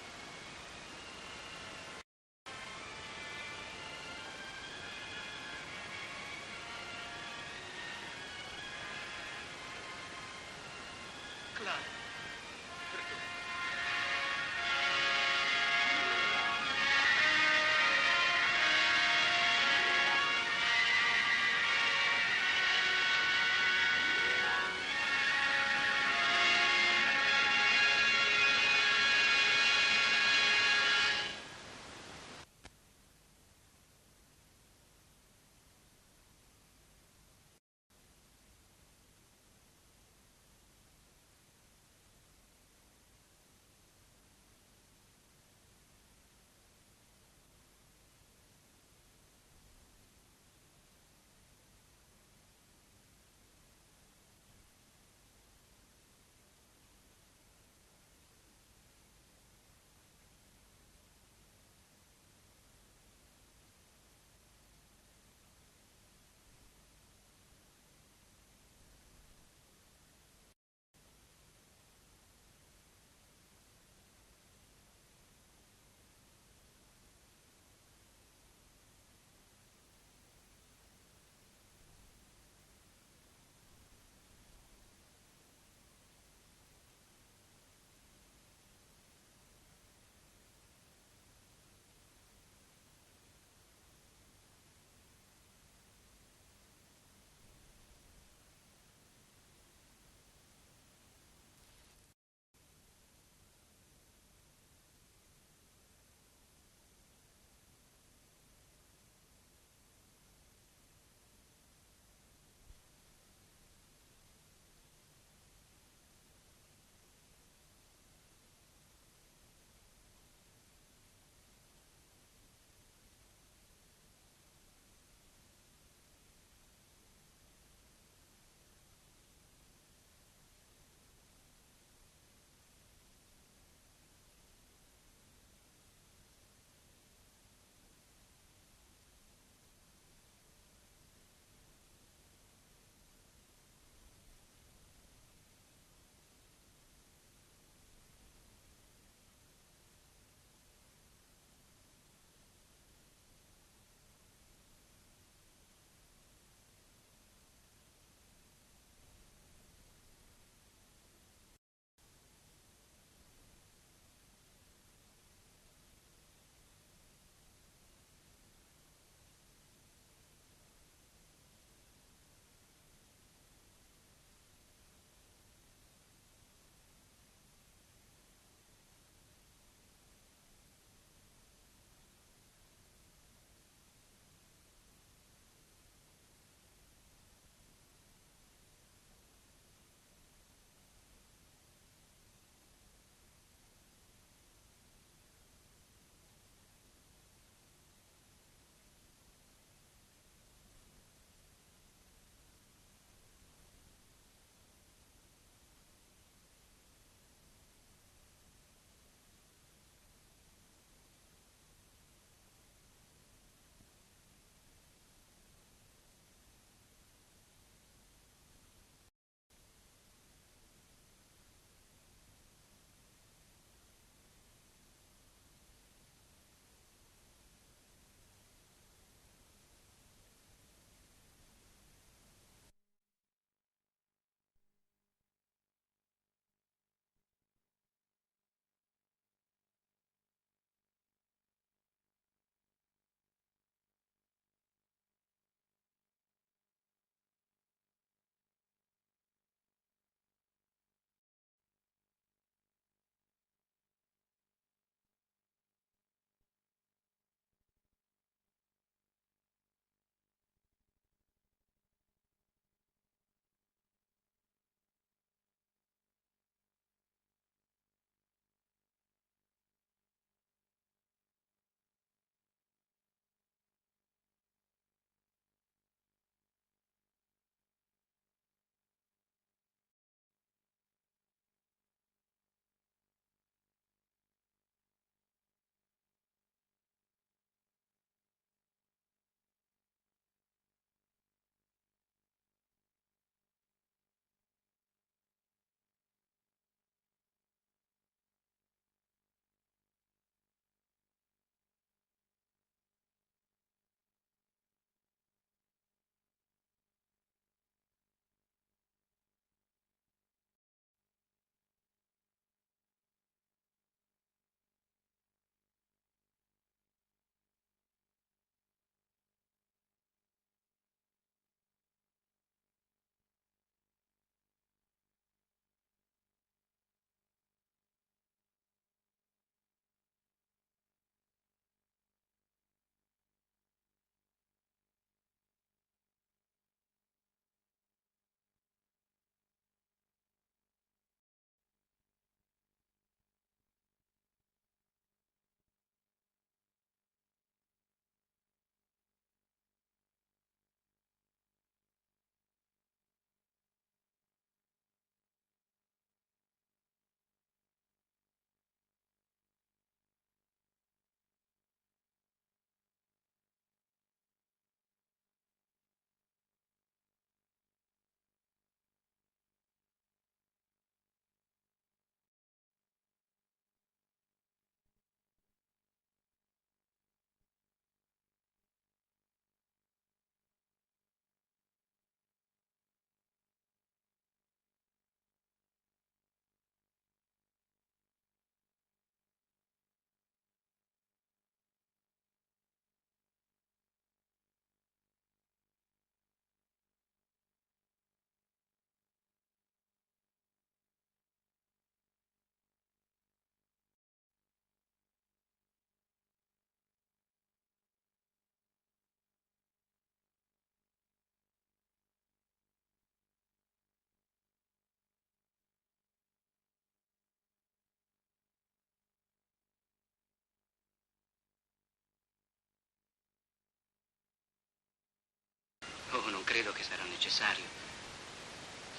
credo che sarà necessario.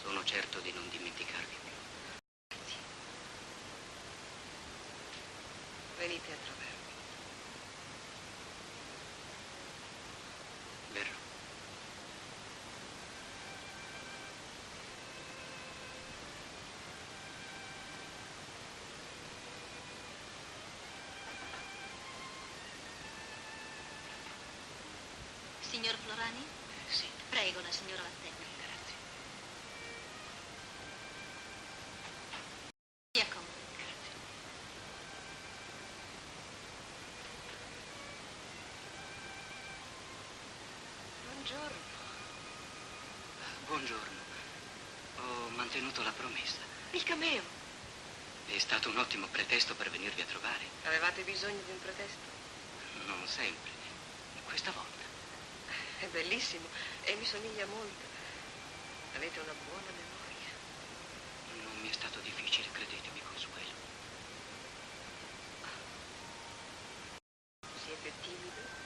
Sono certo di non dimenticarvi più. Venite a trovarmi. Verrò. Signor Florani? Sì. Prego, la signora l'attende. Grazie. Si accomodi. Buongiorno. Buongiorno. Ho mantenuto la promessa. Il cameo. È stato un ottimo pretesto per venirvi a trovare. Avevate bisogno di un pretesto? Non sempre. Questa volta. È bellissimo e mi somiglia molto. Avete una buona memoria. Non mi è stato difficile, credetemi, Consuelo. Siete timido?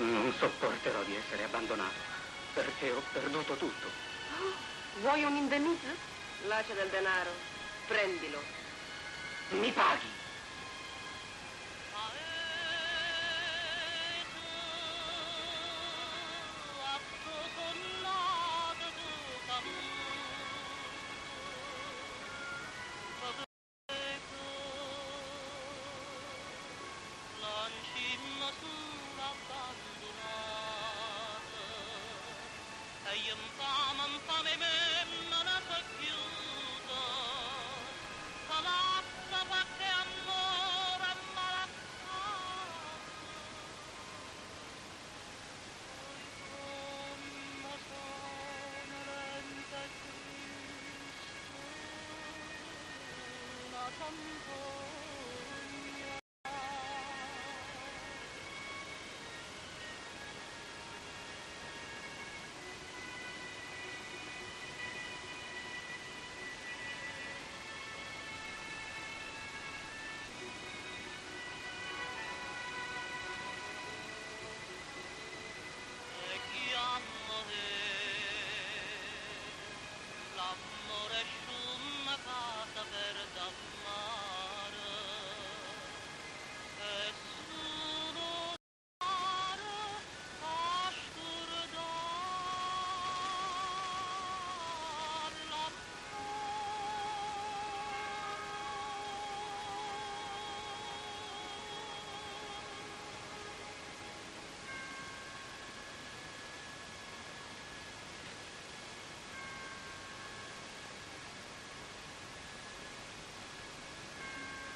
Non sopporterò di essere abbandonato, perché ho perduto tutto. Oh, vuoi un indennizzo? Là c'è del denaro. Prendilo. Mi paghi.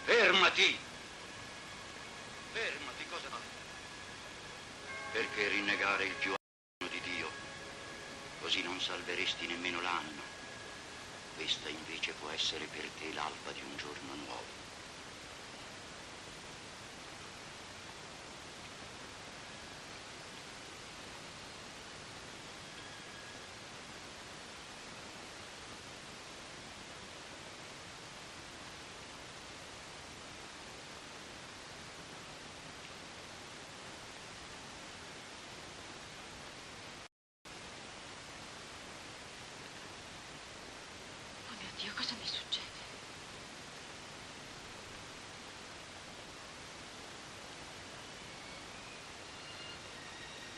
Fermati! Fermati, cosa fai? Perché rinnegare il più alto di Dio? Così non salveresti nemmeno l'anima. Questa invece può essere per te l'alba di un giorno nuovo. Dio, cosa mi succede?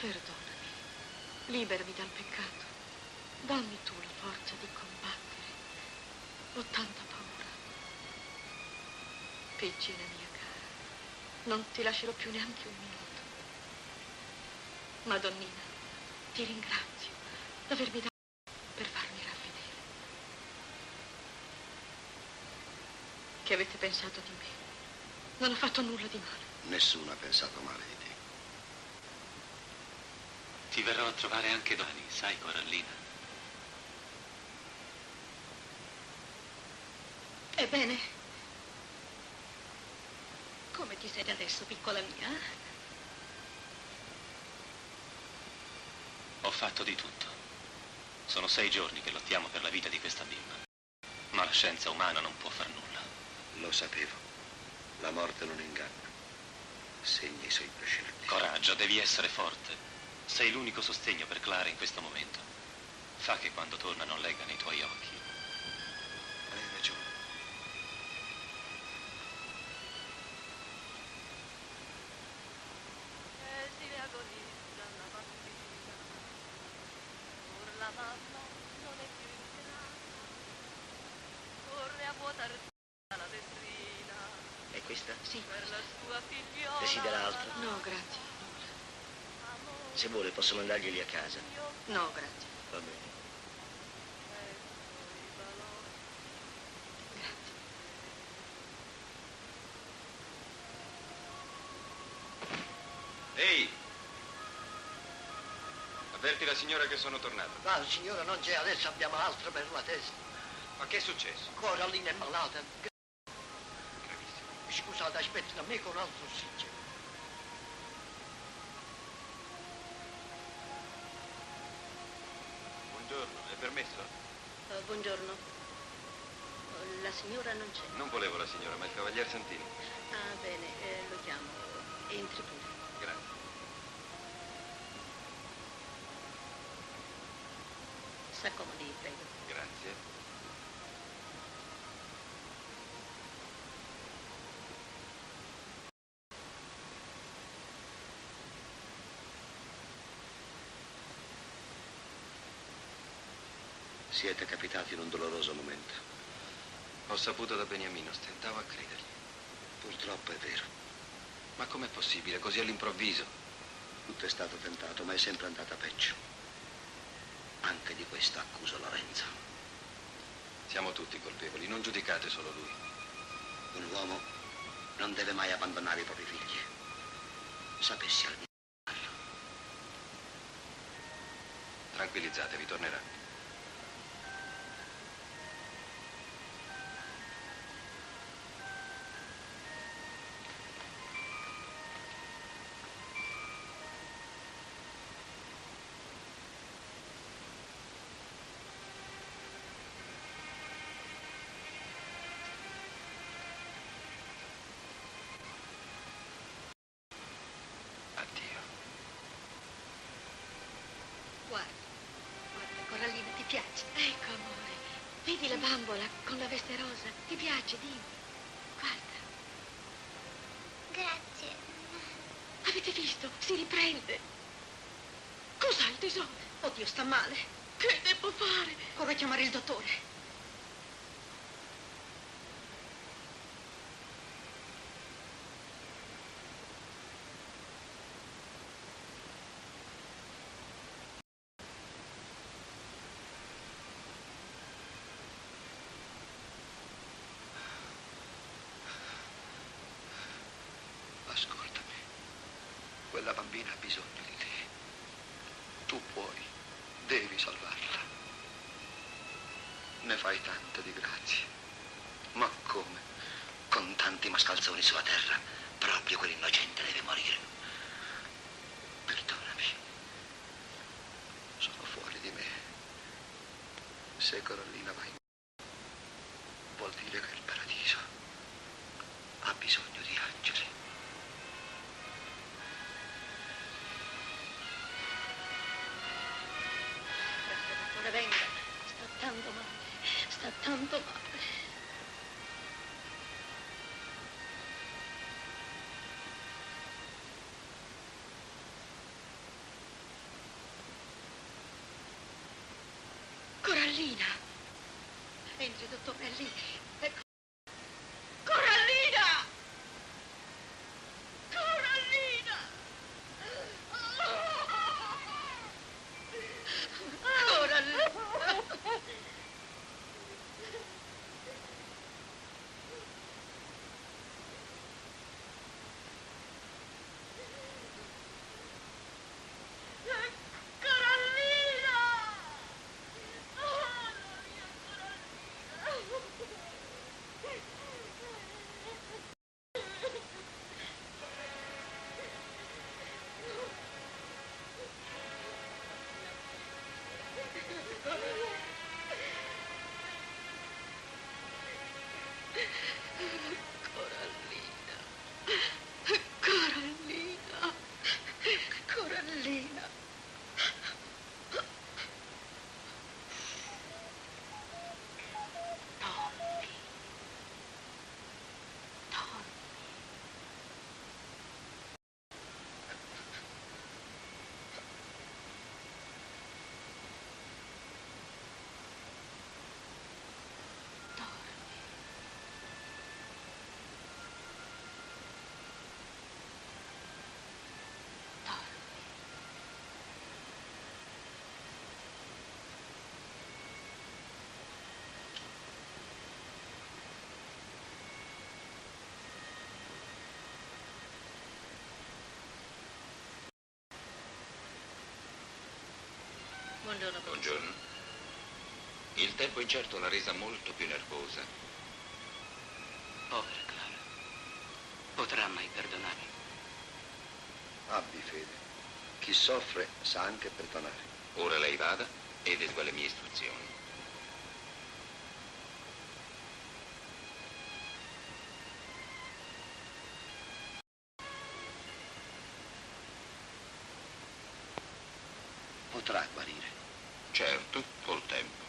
Perdonami, liberami dal peccato, dammi tu la forza di combattere. Ho tanta paura. Piccina mia cara, non ti lascerò più neanche un minuto. Madonnina, ti ringrazio d'avermi dato per farmi ravvedere. Che avete pensato di me? Non ho fatto nulla di male. Nessuno ha pensato male di te. Ti verrò a trovare anche domani, sai, Corallina? Ebbene, come ti senti adesso, piccola mia? Ho fatto di tutto. Sono 6 giorni che lottiamo per la vita di questa bimba. Ma la scienza umana non può far nulla. Lo sapevo. La morte non inganna. Segna i suoi prescelti. Coraggio, devi essere forte. Sei l'unico sostegno per Clara in questo momento. Fa che quando torna non legga nei tuoi occhi. Hai ragione. Si riagonizza la mattina, or la mamma non è più in casa, corre a vuotare la vetrina. È questa? Sì. Per la sua figliola. Desidera altro? No, grazie. Se vuole posso mandarglieli a casa. No, grazie. Va bene. Ehi! Avverti la signora che sono tornato. No, signora, non c'è, adesso abbiamo altro per la testa. Ma che è successo? Corallina è malata. Gravissimo. Scusate, aspetti da me con altro ossigeno. Buongiorno, è permesso? Buongiorno. La signora non c'è. Non volevo la signora, ma il cavalier Santini. Ah, bene, lo chiamo. Entri pure. Grazie. S'accomodi, prego. Grazie. Siete capitati in un doloroso momento. Ho saputo da Beniamino, stentavo a credergli. Purtroppo è vero. Ma com'è possibile, così all'improvviso? Tutto è stato tentato, ma è sempre andata peggio. Anche di questo accuso Lorenzo. Siamo tutti colpevoli, non giudicate solo lui. Un uomo non deve mai abbandonare i propri figli. Sapessi almeno. Tranquillizzatevi, tornerà. Guarda, Corallina, ti piace? Ecco, amore. Vedi la bambola con la veste rosa? Ti piace, dimmi. Guarda. Grazie. Avete visto? Si riprende. Cos'ha il tesoro? Oddio, sta male. Che devo fare? Corro a chiamare il dottore. Ascoltami. Quella bambina ha bisogno di te. Tu puoi, devi salvarla. Ne fai tante di grazie. Ma come? Con tanti mascalzoni sulla terra, proprio quell'innocente deve morire. Perdonami. Sono fuori di me. Se Corallina va in... vuol dire che il paradiso ha bisogno di angeli. Ora venga. Sta tanto male. Sta tanto male. Corallina. Entri, dottore, è lì. Ecco. Corallina! Corallina! Corallina! Corallina! Corallina! Buongiorno, professore. Buongiorno. Il tempo incerto l'ha resa molto più nervosa. Povera Clara. Potrà mai perdonare? Abbi fede. Chi soffre sa anche perdonare. Ora lei vada ed esegua le mie istruzioni. Potrà guarire. Certo, col tempo.